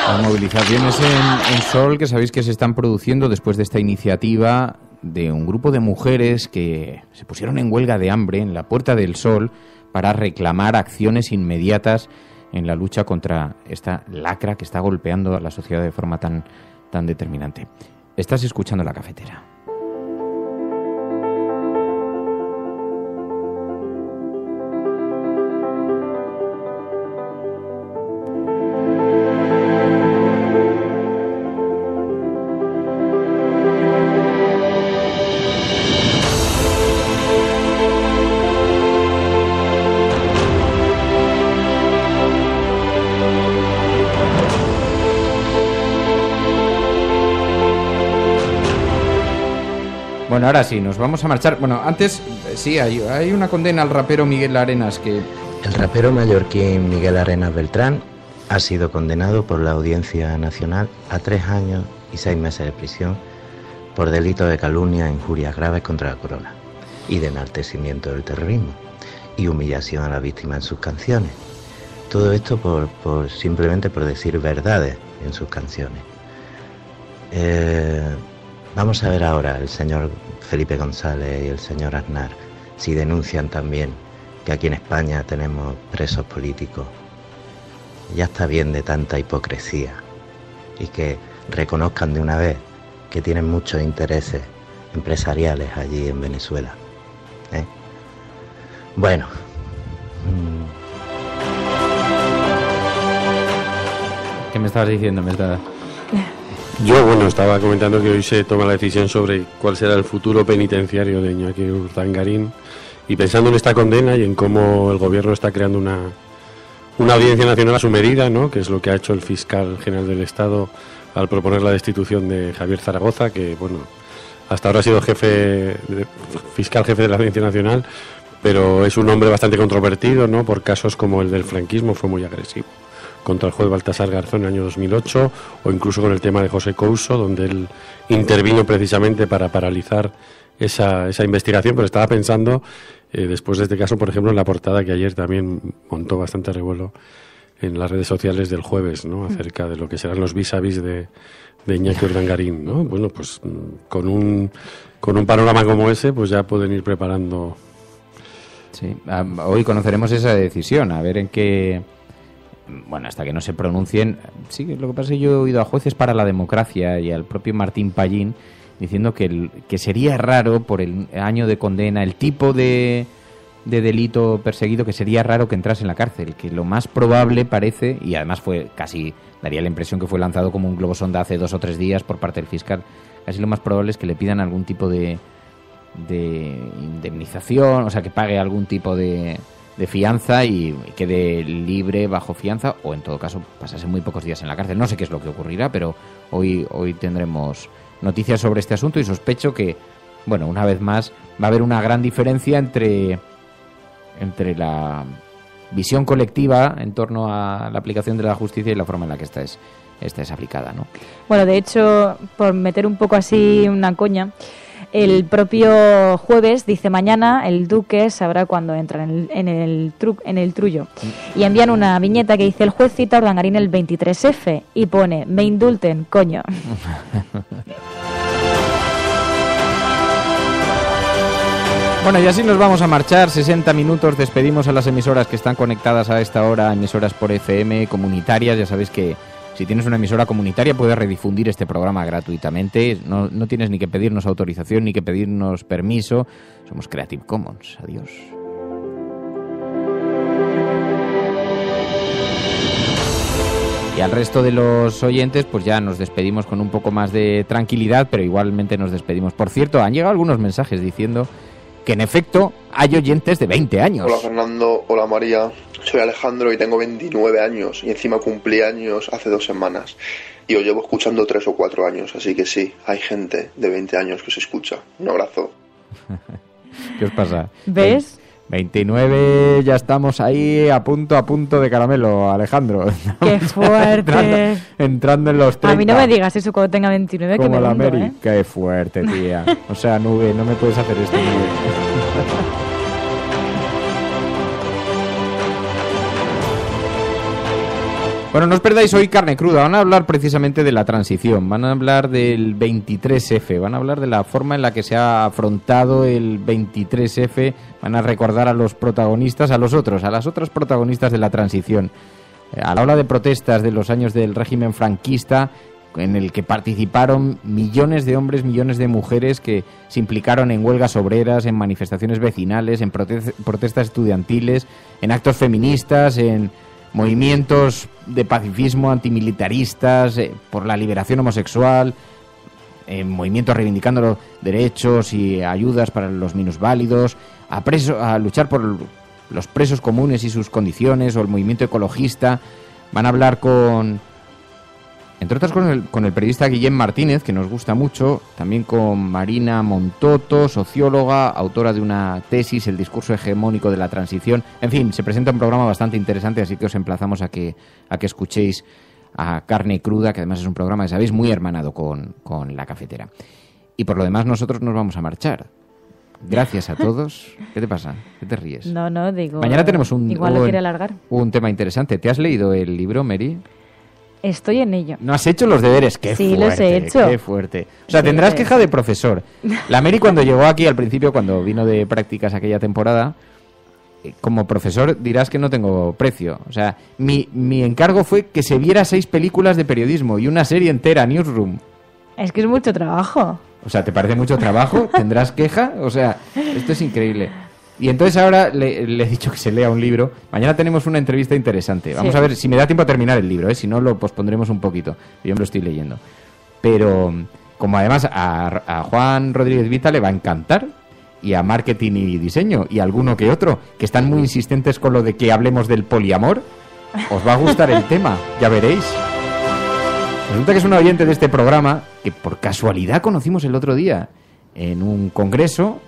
Las movilizaciones en Sol, que sabéis que se están produciendo después de esta iniciativa de un grupo de mujeres que se pusieron en huelga de hambre en la Puerta del Sol para reclamar acciones inmediatas en la lucha contra esta lacra que está golpeando a la sociedad de forma tan determinante. Estás escuchando La Cafetera. Bueno, ahora sí, nos vamos a marchar. Bueno, antes, sí, hay una condena al rapero Miguel Arenas que... El rapero mallorquín Miguel Arenas Beltrán ha sido condenado por la Audiencia Nacional a 3 años y 6 meses de prisión por delito de calumnia e injurias graves contra la corona y de enaltecimiento del terrorismo y humillación a la víctima en sus canciones. Todo esto simplemente por decir verdades en sus canciones. Vamos a ver ahora el señor Felipe González y el señor Aznar si denuncian también que aquí en España tenemos presos políticos. Ya está bien de tanta hipocresía y que reconozcan de una vez que tienen muchos intereses empresariales allí en Venezuela. Bueno. ¿Qué me estabas diciendo? Yo, estaba comentando que hoy se toma la decisión sobre cuál será el futuro penitenciario de Iñaki Urdangarín, y pensando en esta condena y en cómo el gobierno está creando una audiencia nacional a su medida, ¿no?, que es lo que ha hecho el fiscal general del Estado al proponer la destitución de Javier Zaragoza, que, hasta ahora ha sido fiscal jefe de la Audiencia Nacional, pero es un hombre bastante controvertido, ¿no?, por casos como el del franquismo, fue muy agresivo contra el juez Baltasar Garzón en el año 2008, o incluso con el tema de José Couso, donde él intervino precisamente para paralizar esa investigación. Pero estaba pensando, después de este caso, por ejemplo, en la portada que ayer también montó bastante revuelo en las redes sociales del Jueves, ¿no?, acerca de lo que serán los vis-a-vis de Iñaki Urdangarín, ¿no? Bueno, pues con un panorama como ese, pues ya pueden ir preparando. Sí, hoy conoceremos esa decisión, a ver en qué... Bueno, hasta que no se pronuncien. Sí, lo que pasa es que yo he oído a Jueces para la Democracia y al propio Martín Pallín diciendo que sería raro, por el año de condena, el tipo de delito perseguido, que sería raro que entrase en la cárcel, que lo más probable parece, y además fue casi, daría la impresión que fue lanzado como un globo sonda hace 2 o 3 días por parte del fiscal, casi lo más probable es que le pidan algún tipo de indemnización, o sea, que pague algún tipo de fianza y quede libre bajo fianza, o en todo caso pasase muy pocos días en la cárcel. No sé qué es lo que ocurrirá, pero hoy tendremos noticias sobre este asunto y sospecho que, una vez más va a haber una gran diferencia entre la visión colectiva en torno a la aplicación de la justicia y la forma en la que esta es aplicada, ¿no? Bueno, de hecho, por meter un poco así una coña, el propio Jueves dice: mañana el Duque sabrá cuándo entra en el trullo. Y envían una viñeta que dice: el juez cita a Urdangarín el 23F y pone: me indulten, coño. Bueno, y así nos vamos a marchar. 60 minutos. Despedimos a las emisoras que están conectadas a esta hora, emisoras por FM, comunitarias. Ya sabéis que si tienes una emisora comunitaria puedes redifundir este programa gratuitamente. No tienes ni que pedirnos autorización ni que pedirnos permiso. Somos Creative Commons. Adiós. Y al resto de los oyentes, pues ya nos despedimos con un poco más de tranquilidad, pero igualmente nos despedimos. Por cierto, han llegado algunos mensajes diciendo que en efecto hay oyentes de 20 años. Hola Fernando, hola María, soy Alejandro y tengo 29 años y encima cumplí años hace 2 semanas y os llevo escuchando 3 o 4 años, así que sí, hay gente de 20 años que se escucha. Un abrazo. ¿Qué os pasa? ¿Ves? 29, ya estamos ahí a punto de caramelo, Alejandro. ¡Qué fuerte! Entrando en los 30. A mí no me digas eso cuando tenga 29, como que me la hundo, Mary. ¿eh? ¡Qué fuerte, tía! O sea, Nube, no me puedes hacer esto, Nube. Bueno, no os perdáis hoy Carne Cruda. Van a hablar precisamente de la transición, van a hablar del 23F, van a hablar de la forma en la que se ha afrontado el 23F, van a recordar a los protagonistas, a las otras protagonistas de la transición. A la ola de protestas de los años del régimen franquista, en el que participaron millones de hombres, millones de mujeres que se implicaron en huelgas obreras, en manifestaciones vecinales, en protestas estudiantiles, en actos feministas, en movimientos de pacifismo antimilitaristas, por la liberación homosexual, movimientos reivindicando los derechos y ayudas para los minusválidos, a luchar por los presos comunes y sus condiciones, o el movimiento ecologista. Van a hablar entre otras con el periodista Guillem Martínez, que nos gusta mucho, también con Marina Montoto, socióloga, autora de una tesis, El discurso hegemónico de la transición. En fin, se presenta un programa bastante interesante, así que os emplazamos a que escuchéis a Carne Cruda, que además es un programa, que sabéis, muy hermanado con La Cafetera. Y por lo demás, nosotros nos vamos a marchar. Gracias a todos. ¿Qué te pasa? ¿Qué te ríes? No, digo... Mañana tenemos igual lo quiere alargar. Un tema interesante. ¿Te has leído el libro, Mary? Estoy en ello. ¿No has hecho los deberes? ¡Qué sí, fuerte! Los he hecho. ¡Qué fuerte! O sea, tendrás queja de profesor. La Mary, cuando llegó aquí al principio, cuando vino de prácticas aquella temporada, como profesor dirás que no tengo precio. O sea, mi encargo fue que se viera 6 películas de periodismo y una serie entera, Newsroom. Es que es mucho trabajo. O sea, ¿te parece mucho trabajo? ¿Tendrás queja? O sea, esto es increíble. Y entonces ahora le he dicho que se lea un libro. Mañana tenemos una entrevista interesante. Vamos a ver si me da tiempo a terminar el libro, ¿eh? Si no, lo pospondremos un poquito. Yo me lo estoy leyendo. Pero como además a Juan Rodríguez Vita le va a encantar, y a Marketing y Diseño, y a alguno que otro, que están muy insistentes con lo de que hablemos del poliamor, os va a gustar el tema, ya veréis. Resulta que es una oyente de este programa que por casualidad conocimos el otro día en un congreso.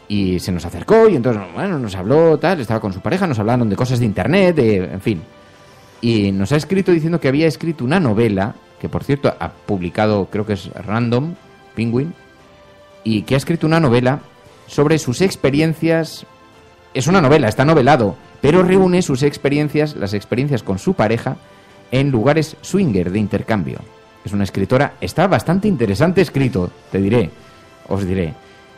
Y se nos acercó y entonces, bueno, nos habló, tal, estaba con su pareja, nos hablaron de cosas de internet, en fin. Y nos ha escrito diciendo que había escrito una novela, que por cierto ha publicado, creo que es Random, Penguin, y que ha escrito una novela sobre sus experiencias. Es una novela, está novelado, pero reúne sus experiencias, las experiencias con su pareja, en lugares swinger de intercambio. Es una escritora, está bastante interesante escrito, os diré.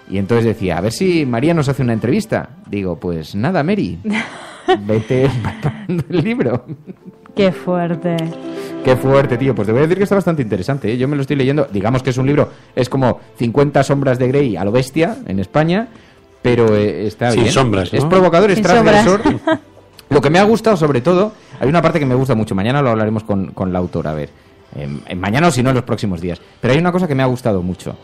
Y entonces decía, a ver si María nos hace una entrevista. Digo, pues nada, Mary, vete preparando el libro. Qué fuerte. Qué fuerte, tío. Pues te voy a decir que está bastante interesante, ¿eh? Yo me lo estoy leyendo. Digamos que es un libro, es como 50 sombras de Grey a lo bestia en España, pero está bien. Sin sombras, ¿no? Es provocador, es Sin transgresor. Lo que me ha gustado, sobre todo, hay una parte que me gusta mucho. Mañana lo hablaremos con la autora, a ver. Mañana o si no, en los próximos días. Pero hay una cosa que me ha gustado mucho,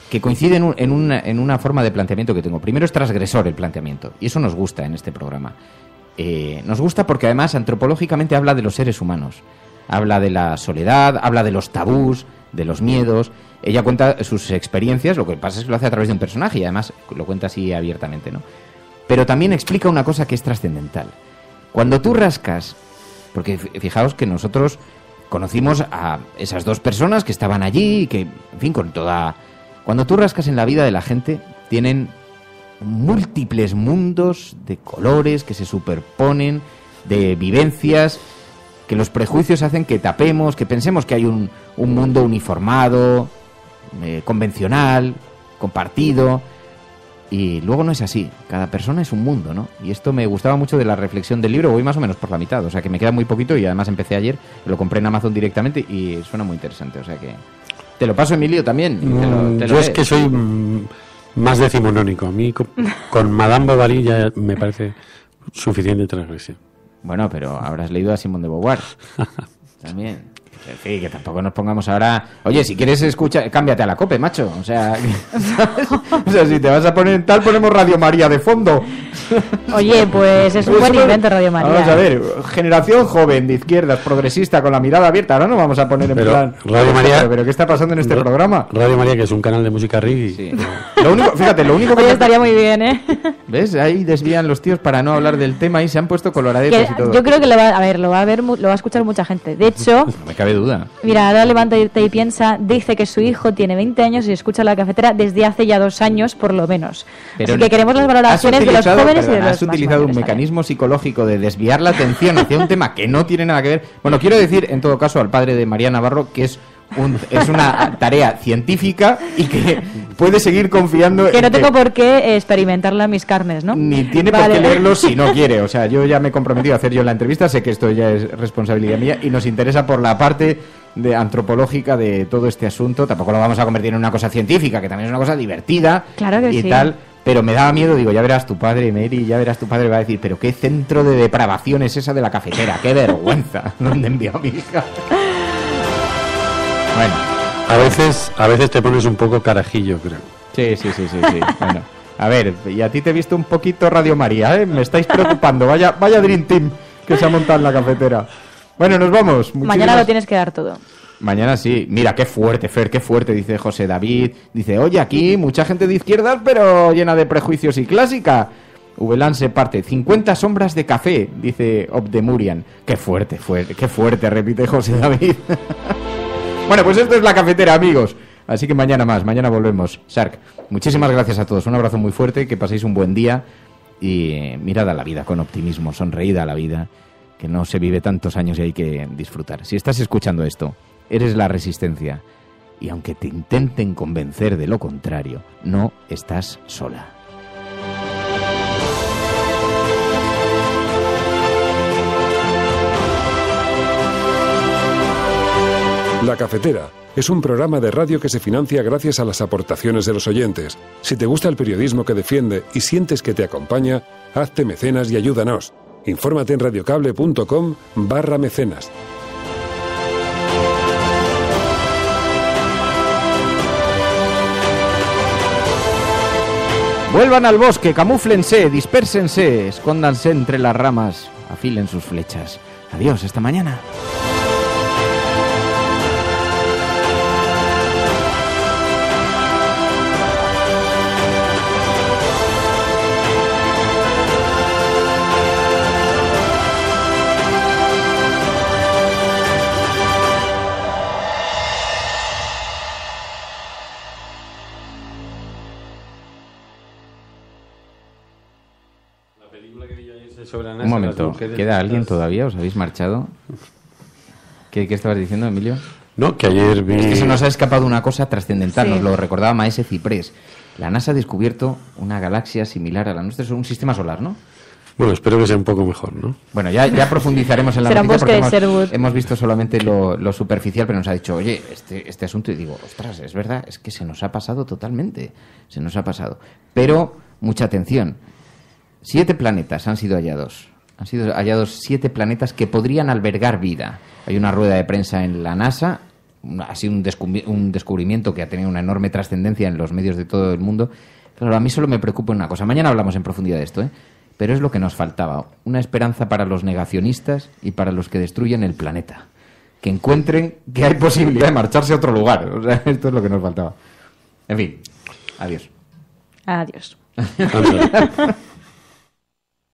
que coincide en una forma de planteamiento que tengo. Primero, es transgresor el planteamiento, y eso nos gusta en este programa. Nos gusta porque además antropológicamente habla de los seres humanos, habla de la soledad, habla de los tabús, de los miedos. Ella cuenta sus experiencias, lo que pasa es que lo hace a través de un personaje y además lo cuenta así abiertamente, ¿no? Pero también explica una cosa que es trascendental. Cuando tú rascas, porque fijaos que nosotros conocimos a esas 2 personas que estaban allí y que, en fin, con toda... Cuando tú rascas en la vida de la gente, tienen múltiples mundos de colores que se superponen, de vivencias, que los prejuicios hacen que tapemos, que pensemos que hay un mundo uniformado, convencional, compartido, y luego no es así. Cada persona es un mundo, ¿no? Y esto me gustaba mucho de la reflexión del libro. Voy más o menos por la mitad, o sea que me queda muy poquito, y además empecé ayer, lo compré en Amazon directamente y suena muy interesante, o sea que... Te lo paso, Emilio, también. Yo es que soy más decimonónico. A mí con Madame Bovary ya me parece suficiente transgresión. Bueno, pero habrás leído a Simone de Beauvoir. También. En fin, que tampoco nos pongamos ahora... Oye, si quieres escuchar, cámbiate a la COPE, macho. O sea, ¿sabes? O sea, si te vas a poner en tal, ponemos Radio María de fondo. Oye, pues es un buen invento, Radio María. Vamos a ver, generación joven, de izquierdas, progresista, con la mirada abierta. Ahora no vamos a poner en plan... Radio María... ¿Pero qué está pasando en este programa? Radio María, que es un canal de música reggae. Sí. Lo único que... Oye, estaría muy bien, ¿eh? ¿Ves? Ahí desvían los tíos para no hablar del tema y se han puesto coloradetos y todo. Yo creo que lo va a escuchar mucha gente. De hecho... No me cabe duda. Mira, ahora levántate y piensa, dice que su hijo tiene 20 años y escucha La Cafetera desde hace ya 2 años, por lo menos. Pero así que queremos las valoraciones de los jóvenes y de los más has utilizado un mecanismo psicológico de desviar la atención hacia un tema que no tiene nada que ver. Bueno, quiero decir, en todo caso, al padre de María Navarro que es una tarea científica y que puede seguir confiando que no tengo por qué experimentarla en mis carnes, ¿no? Ni tiene por qué leerlo si no quiere. O sea, yo ya me he comprometido a hacer yo la entrevista, sé que esto ya es responsabilidad mía y nos interesa por la parte de antropológica de todo este asunto. Tampoco lo vamos a convertir en una cosa científica, que también es una cosa divertida, claro que y sí. Tal. Pero me daba miedo, digo, ya verás tu padre, Mary, ya verás tu padre, va a decir, pero qué centro de depravación es esa de La Cafetera, qué vergüenza, ¿dónde envió a mi hija? Bueno, a veces te pones un poco carajillo, creo. Sí. Bueno, a ver, y a ti te he visto un poquito Radio María, ¿eh? Me estáis preocupando, vaya Dream Team que se ha montado en La Cafetera. Bueno, nos vamos. Mañana lo tienes que dar todo. Mañana sí. Mira, qué fuerte, Fer, qué fuerte, dice José David. Dice, oye, aquí mucha gente de izquierdas, pero llena de prejuicios y clásica. Ubelán se parte. 50 sombras de café, dice Obdemurian. Qué fuerte, repite José David. Bueno, pues esto es La Cafetera, amigos. Así que mañana volvemos. Shark, muchísimas gracias a todos. Un abrazo muy fuerte, que paséis un buen día. Y mirad a la vida con optimismo, sonreíd a la vida, que no se vive tantos años y hay que disfrutar. Si estás escuchando esto, eres la resistencia. Y aunque te intenten convencer de lo contrario, no estás sola. La Cafetera es un programa de radio que se financia gracias a las aportaciones de los oyentes. Si te gusta el periodismo que defiende y sientes que te acompaña, hazte mecenas y ayúdanos. Infórmate en radiocable.com/mecenas. Vuelvan al bosque, camúflense, dispérsense, escóndanse entre las ramas, afilen sus flechas. Adiós, hasta mañana. Un momento, ¿queda alguien todavía? ¿Os habéis marchado? ¿Qué estabas diciendo, Emilio? No, que ayer vi... Es que se nos ha escapado una cosa trascendental, Sí. Nos lo recordaba Maese Ciprés. La NASA ha descubierto una galaxia similar a la nuestra, es un sistema solar, ¿no? Bueno, espero que sea un poco mejor, ¿no? Bueno, ya profundizaremos en la Será un noticia bosque de Sherwood. hemos visto solamente lo superficial, pero nos ha dicho, oye, este asunto, y digo, ostras, es verdad, es que se nos ha pasado totalmente, se nos ha pasado. Pero, mucha atención, 7 planetas han sido hallados. Han sido hallados 7 planetas que podrían albergar vida. Hay una rueda de prensa en la NASA, ha sido un descubrimiento que ha tenido una enorme trascendencia en los medios de todo el mundo. Claro, a mí solo me preocupa una cosa. Mañana hablamos en profundidad de esto, ¿eh? Pero es lo que nos faltaba. Una esperanza para los negacionistas y para los que destruyen el planeta. Que encuentren que hay posibilidad de marcharse a otro lugar. O sea, esto es lo que nos faltaba. En fin, adiós. Adiós.